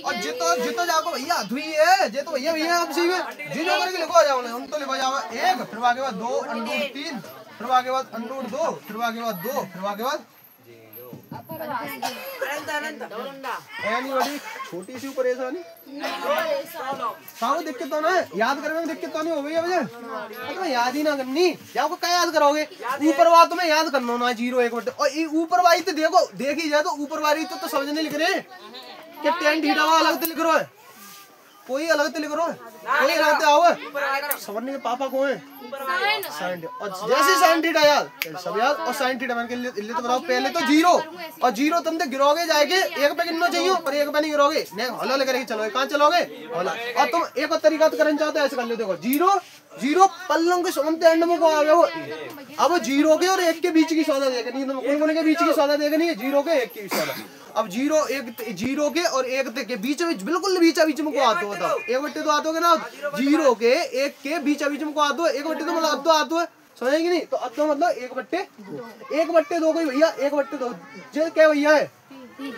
B: और जितो जाको भैया धुई है जे तो भैया अब सही में जिनो करके लिखो जाओ हम तो लिखो जाओ एक फिर आगे बाद दो अंडूर तीन फिर आगे बाद अंडूर दो फिर आगे बाद दो फिर आगे बाद यानी बड़ी छोटी सी परेशानी साहब दिक्कत तो ना याद करने में दिक्कत तो नहीं हो गई है मुझे तुम्हें याद ही ना करनी या क्या याद करोगे ऊपर वाला तुम्हें याद करना ना जीरो एक बटे और ऊपर वाली तो देखो देखी जाए तो ऊपर वाली तो समझने लिख रहे कि टेन थीटा वाला अलग तो लिख रहा है कोई अलग तो लिख रहा है कोई अलग तो आओ समझने के पापा को है साइन और जैसे साइन थीटा याद सब याद और साइन थीटा मैंने लिए तो बताओ पहले तो जीरो और जीरो तुम तो गिरोगे जाएंगे एक पे गिनना चाहिए पर एक पे नहीं गिरोगे नहीं हौला लेकर चलोगे कहाँ चलोगे हौला। और तुम एक और तरीका तो करना चाहते हो ऐसे कर लो देखो जीरो जीरो पल्लों के समझते एंड में को आ गया वो। अब जीरो के और एक के बीच की सौदा देखनी है कोई के बीच की सौदा देखनी है जीरो के एक की सौदा। अब जीरो के और एक के बीच में बिल्कुल बीच में को आते हो बताओ एक बट्टे तो आते हो ना जीरो के एक के बीच में को आते हो एक बट्टे तो मतलब अब तो आते हो समझेगी नहीं तो अब तो मतलब एक बट्टे दो कोई भैया एक बट्टे दो जो क्या भैया है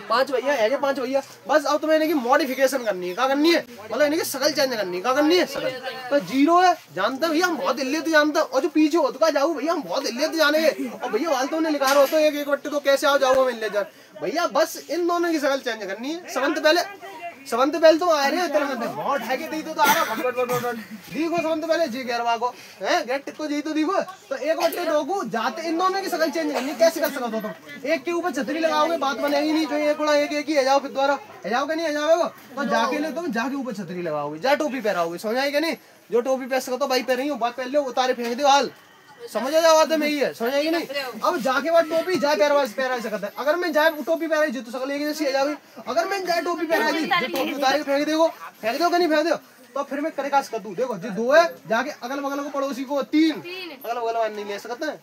B: पांच भैया है पांच भैया बस। अब तुम्हें इनकी मॉडिफिकेशन करनी है क्या करनी है मतलब इनकी शकल चेंज करनी है क्या करनी है शकल। तो जीरो है जानते भैया हम बहुत हिल्ले तो जानते और जो पीछे होता जाओ भैया हम बहुत हिल्ले तो जाने और भैया वाल तो लिखा रहा हो तो एक बट्टे तो कैसे आओ जाओ मिल ले जाए भैया बस इन दोनों की शकल चेंज करनी है। समंत पहले तो आ रहे हो बहुत है कि दी तो आ रहा देखो समंत पहले जी घेरवा को हैं गेट टिक को जी तो देखो तो एक बट्टे दो को जाते इन दोनों की शकल चेंज करनी कैसे कर सकते हो तुम एक के ऊपर छतरी लगाओगे बात बनेगी नहीं जो एक उड़ा एक ही है जाओ फिर द्वारा है जाओगे नहीं है जाओगे तो जाके ले तुम जाके ऊपर छतरी लगाओगे जा टोपी पहनाओगे समझ आएगा नहीं जो टोपी पहन सकते भाई पहन रही हूँ बात पहन लो उतारे फेंक दो हाल समझ आ जाओ में ही है समझ आएगी नहीं। अब जाके बाद टोपी जाए पहरा सकता है अगर मैं जाए टोपी पहराई जी तो सकल एक जैसी आ जाएगी अगर मैं जाए टोपी पहरा दी जो टोपी उतारे के फेंक दो कि नहीं फेंक दो तो फिर मैं करेगा कर दूं देखो जो दो है जाके अगल बगल को पड़ोसी को तीन अगल बगल नहीं ले सकते हैं।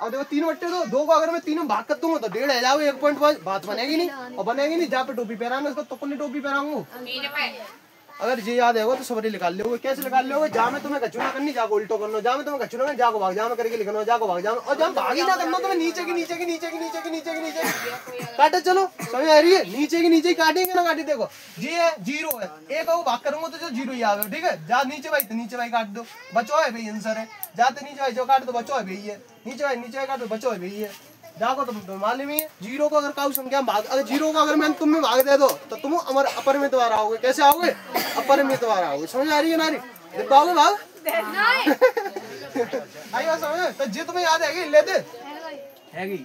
B: अब देखो तीन बट्टे दो को अगर मैं तीनों भाग कर दूंगा तो 1.5 है जाओ 1.5 बात बनेगी नहीं और बनेगी नहीं जहाँ पे टोपी पहराना उसको तो अपनी टोपी पहराऊंगा। अगर ये याद है तो सबरी निकाल लोगे कैसे निकाल लोगे जहाँ में तुम्हें कचुना करनी जाको उल्टो करना जहाँ में तुम्हें कचुना करनी जाको भाग जहाँ में करके लिखना जाको भाग जहाँ और जहाँ भाग ही ना करना तुम्हें नीचे काटे चलो समझ आ रही है नीचे की काटेंगे ना काटे देखो जी है जीरो है एक को भाग करूंगा तो जो जीरो ही आवे ठीक है जा नीचे भाई तो नीचे भाई काट दो बचो है भाई आंसर है जाते नीचे भाई जो काट दो बचो है भाई है नीचे भाई काट दो बचो है भाई है जाको तुम मालूम ही है जीरो को अगर काउ संख्या भाग अगर जीरो को अगर मैं तुम में भाग दे दो तो तुम अमर अपर में द्वारा आओगे कैसे आओगे अपर में द्वारा आओगे समझ आ रही है नारी देख पाओगे भाग आई बात समझ तो जी तुम्हें याद है लेते हैगी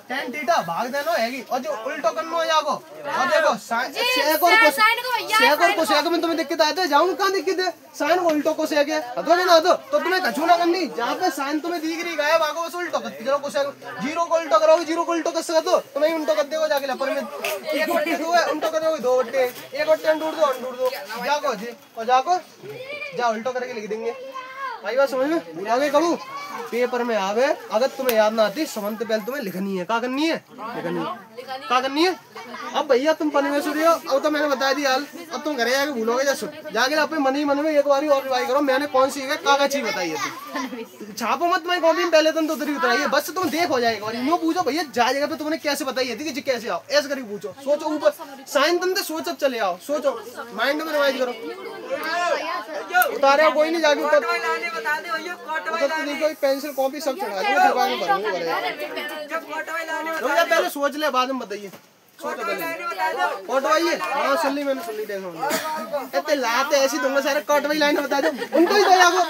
B: tan थीटा भाग देनो हैगी और जो उल्टो करनो है जाको और देखो सेक और कोसेक में तुम्हें दिक्कत आते जाऊं कहां दिक्कत है साइन को उल्टो कोसेक है अतो ना तो तुम्हें कछु ना करनी जहां पे साइन तुम्हें दिख रही गायब आगो बस उल्टो करते चलो कोसेक जीरो को उल्टो करोगे जीरो को उल्टो कर सकते हो तुम्हें उल्टो कर देगो जाके अपर में एक बट्टे दो है उल्टो करोगे दो बट्टे एक बट्टे अंडूर दो जाको जी और जाको जा उल्टो करके लिख देंगे भाई बात समझ में भूलोगे कबू पेपर में आवे अगर तुम्हें याद ना आती समंत पहले तुम्हें लिखनी है क्या करनी है क्या करनी है। अब भैया तुम परमेश्वरी हो अब तो मैंने बता दिया हाल अब तुम घरे जाके भूलोगे जैसे जाके अपने मन में एक बार और रिवाइज करो मैंने कौन सी कागज चीज बताई है छापो मत मैं कॉपी में पहले तुम तो उतरी उतराइए बस तुम देख हो जाएगा और यूँ पूछो भैया जा जगह पे तुमने कैसे बताई थी कि कैसे आओ ऐसे करके पूछो सोचो ऊपर साइन तुम तो सोच अब चले आओ सोचो माइंड में रिवाइज करो उतारे कोई नहीं जाके ऊपर देखो पेंसिल कॉपी सब चढ़ा दो पहले सोच ले बाद में बताइए सोचो पहले कोट भाई है। हाँ सुन ली मैंने, सुन ली देखो इतने लाते ऐसी तुमने सारे कोट भाई लाइन बता दो उनको ही दो आपको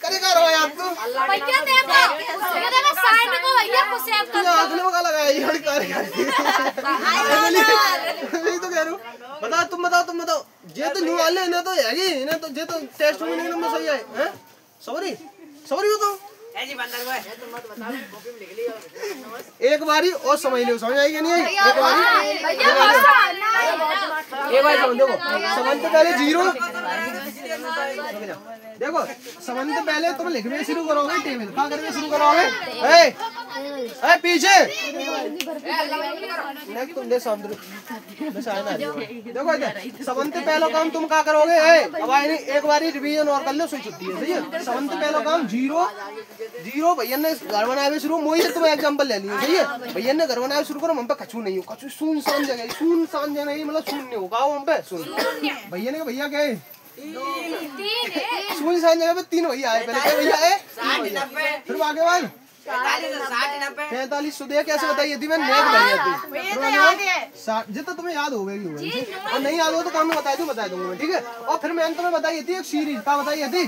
B: करेगा रो यार तू
D: भैया देखो साइड को भैया को सेव कर
B: आंख में लगा लगाया ये हड़ कर मैं तो कह रहा हूं बता तुम बताओ जे तो न्यू वाले ने तो हैगी इन्हें तो जे तो टेस्ट में नहीं नंबर सही है हैं सॉरी हो तो
C: ऐसी बंदर को मत बता कॉपी में लिख लिया
B: एक बारी और समझ लियो, समझ आई कि नहीं आई? एक बारी समझ देखो समझ तो पहले जीरो देखो समझ तो पहले तुम लिखने शुरू करोगे टेबल क्या करके शुरू करोगे ए पीछे नेक्स्ट तुम दे सामने बस आए ना देखो इधर समझ तो पहला काम तुम क्या करोगे अब आई एक बारी रिवीजन और कर लो सही छुट्टी है सही है। समझ तो पहला काम जीरो भैया ने घर बनाए शुरू मोई से तुम्हें एग्जांपल ले लियो सही है। भैया ने घर बनाए शुरू करो हम पे कछु नहीं हो कछु सुनसान जगह नहीं मतलब शून्य होगा हम पे सुन भैया ने भैया क्या है सुनसान जगह पे 3 भैया आए पहले क्या भैया है फिर आगे बाद 45 सुधे कैसे बताइए थी मैं नेक बन जाती जितना तुम्हें याद हो गई और नहीं याद हो तो काम में बता दूंगा मैं ठीक है। और फिर मैंने तुम्हें बताई थी एक सीरीज क्या बताई थी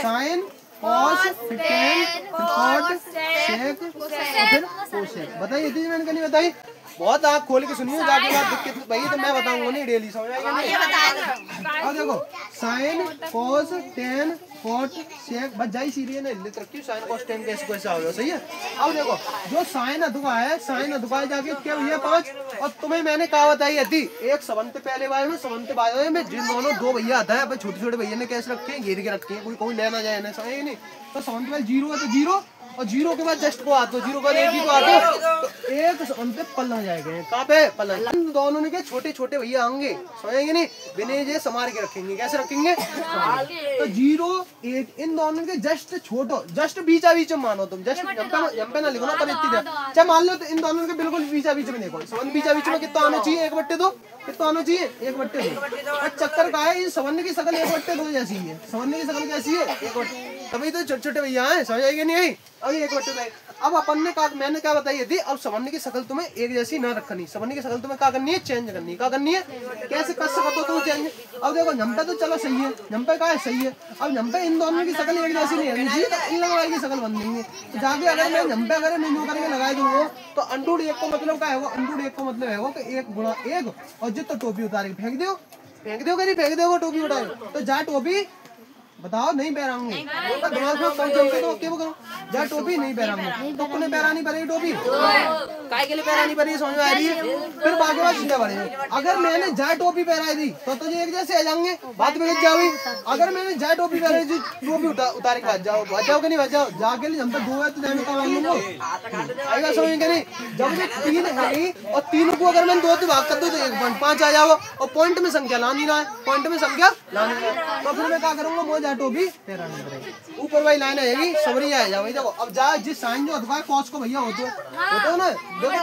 B: sine cos tan cot sec फिर कोसेक बताइए थी मैंने नहीं बताई। बहुत आँख खोल के सुनिए जाके बात दिक्कत भाई तो मैं बताऊंगा नहीं डेली समझ आएगा नहीं। अब देखो sine cos tan cot sec बस जाई सीरियल ने लिख रखी साइन कॉस टेन कैसे आ गया सही है। अब देखो जो साइन अधुका है साइन अधुका जाके क्या भैया 5 और तुम्हें मैंने कहा बताई थी एक संबंध पहले बारे में संबंध बाद में जिन दोनों 2 भैया आता है छोटे छोटे भैया ने कैसे रखे हैं घेर के रखे हैं कोई लेना जाए ना समझ नहीं। तो संबंध पहले 0 है तो 0 और 0 के बाद जस्ट को आते 0 का एक ही को आते तो एक संबंध पे पल्ला जाएगा कहाँ पे पल्ला दोनों के छोटे छोटे भैया आएंगे समझेंगे नहीं बिना जे समार के रखेंगे कैसे रखेंगे तो 0 1 इन दोनों के जस्ट छोटो जस्ट बीचा बीच में मानो तुम जस्ट जंपे ना लिखो ना पर इतनी चाहे मान लो तो इन दोनों के बिल्कुल बीचा बीच में देखो संबंध बीचा बीच में कितना आना चाहिए 1/2 कितना आना चाहिए 1/2 चक्कर का है इस संबंध की शकल 1/2 जैसी है संबंध की शकल कैसी है 1/2 तभी तो छोटे छोटे भैया हैं समझ आएगी नहीं आई अभी 1/2 अब अपन ने कहा मैंने क्या बताई थी अब संबंध की शकल तुम्हें एक जैसी ना रखनी संबंध की शकल तुम्हें क्या करनी है चेंज करनी क्या करनी है कैसे कर सकते हो तुम चेंज। अब देखो झंपे तो चलो सही है झंपे का है सही है अब झंपे इन दोनों की शकल एक जैसी नहीं है तो इन लोगों की शकल बन देंगे तो जाके अगर मैं झंपे अगर मैं करके लगाई दूंगा तो अंडूड 1 को मतलब क्या है अंडूड 1 को मतलब है कि 1 गुणा 1 और जितना टोपी उतार के फेंक दो कहीं फेंक दो टोपी उठाओ तो जा टोपी बताओ नहीं पहराऊंगे दिमाग में कौन चलते तो क्या करो जा टोपी नहीं पहराऊंगे तो कोने पहरानी पड़ेगी टोपी काय के लिए पहरानी पड़ेगी समझ में आ रही है। फिर बाकी बात चिंता पड़ेगी अगर मैंने जा टोपी पहराई थी तो तुझे एक जैसे आ जाएंगे बात में जाओगी अगर मैंने जा टोपी पहराई थी टोपी उतार के बच जाओ कि नहीं बच जाओ जाके लिए हम तो 2 है तो जाने का मालूम आएगा समझेंगे नहीं जब भी 3 है और 3 को अगर मैंने 2 से भाग कर दूं तो 1.5 आ जाओ और पॉइंट में संख्या ला नहीं रहा है पॉइंट में संख्या ला नहीं रहा है तो फिर मैं क्या करूंगा मुझे जा टोपी पहरानी पड़ेगी ऊपर वाली लाइन आएगी सबरी आ जाओ देखो अब जा जिस साइन जो अथवा कॉस को भैया होते हो ना देखो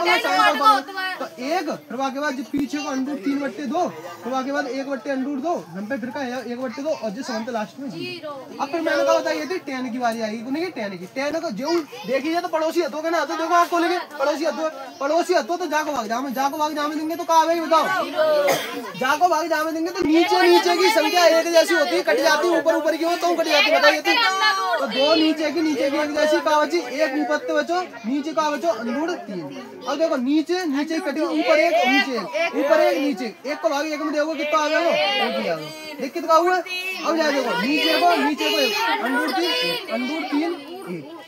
B: तो 1 फिर के बाद पीछे को अंडूर 3/2 फिर के बाद 1/2 हम पे फिर का 1/2 और जो संबंध लास्ट में अब फिर मैंने कहा बताइए थी 10 की बारी आएगी नहीं 10 को जो देखिए तो पड़ोसी हथों के ना तो देखो आपको लेके पड़ोसी हथों तो जाको भाग जामे देंगे तो कहा भाई बताओ जाको भाग जामे देंगे तो नीचे की संख्या एक जैसी होती है कट जाती है ऊपर की हो तो कट जाती बताइए थी तो 2 नीचे की एक जैसी कहा बची 1 ऊपर से बचो नीचे कहा बचो अंडूर 3 अब देखो नीचे कटी ऊपर 1 नीचे 1 को भाग 1 में देखो कितना आ गया एक ही आ गया देख कितना हुआ अब जा देखो नीचे को अंडूर 3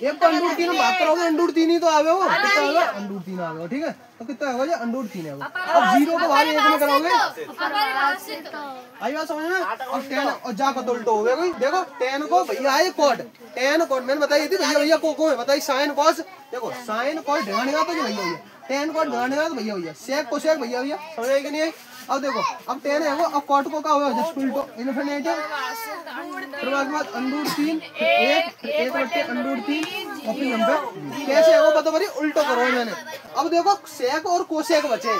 B: 1 को अंडूर 3 बात करोगे अंडूर 3 ही तो आ गए हो कितना आ गया अंडूर 3 आ गया ठीक है तो कितना होगा अंडूर 3 है अब 0 को भाग 1 में करोगे आई बात समझ में और 10 और जाकर तो उल्टो हो गया कोई देखो 10 को भैया आए कोड 10 कोड मैंने बताई थी भैया को है बताई साइन कॉस देखो साइन कॉस ढानेगा तो भैया 10 कोड ढानेगा तो भैया सेक को सेक भैया समझ आई कि नहीं आई। अब देखो अब 10 है वो अब कॉट को क्या हुआ जस्ट उल्टो इनफिनिटी फिर उसके बाद अंडूर 3 1 अंडूर 3 और फिर नंबर कैसे है वो बता बड़ी उल्टो करो मैंने अब देखो सेक और कोसेक बचे,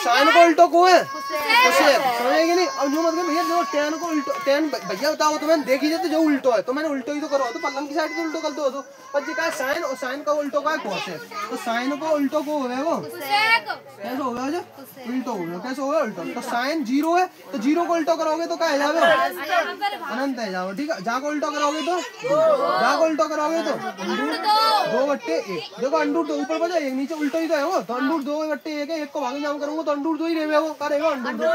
B: साइन को उल्टो को है कोसेक, समझेगी नहीं। अब जो मतलब भैया जो टेन को उल्टो, टेन भैया बताओ तो मैंने देखी जाए तो जो उल्टो है तो मैंने उल्टो ही तो करो, तो पलंग की साइड को उल्टो कर दो, तो पर जी का है साइन और साइन का उल्टो का है कोसेक, तो साइन को उल्टो को हो गया वो कैसे हो गया जो उल्टो हो गया, कैसे हो गया उल्टो, तो साइन 0 है तो 0 को उल्टो करोगे तो क्या है जाओ अनंत है जाओ, ठीक है। जा को उल्टो करोगे तो जा को उल्टो करोगे तो 2/1, देखो अंडूर 2 ऊपर बचा 1 नीचे उल्टो ही तो है वो, तो अंडूर 2/1 है, 1 को भागे जाम करूंगा तो अंडूर 2 ही रहेगा वो, करेगा अंडूर 2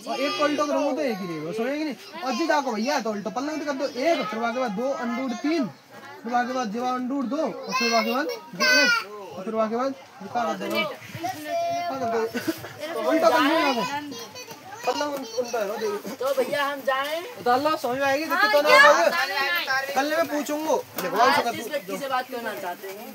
B: और 1 को उल्टो करूंगा तो 1 ही रहेगा, समझेगी नहीं। और जी जाको भैया तो उल्टो पलंग कर दो 1, फिर के बाद 2 अंडूर 3, फिर के बाद जवा अंडूर 2 और फिर के बाद 1 और फिर के बाद क्या कर दो उल्टा कर दो पलंग उल्टा है देखो।
C: तो भैया हम जाएं
B: तो अल्लाह समझ में आएगी दिक्कत तो ना होगा, कल मैं पूछूंगा
C: किस व्यक्ति से बात करना चाहते हैं।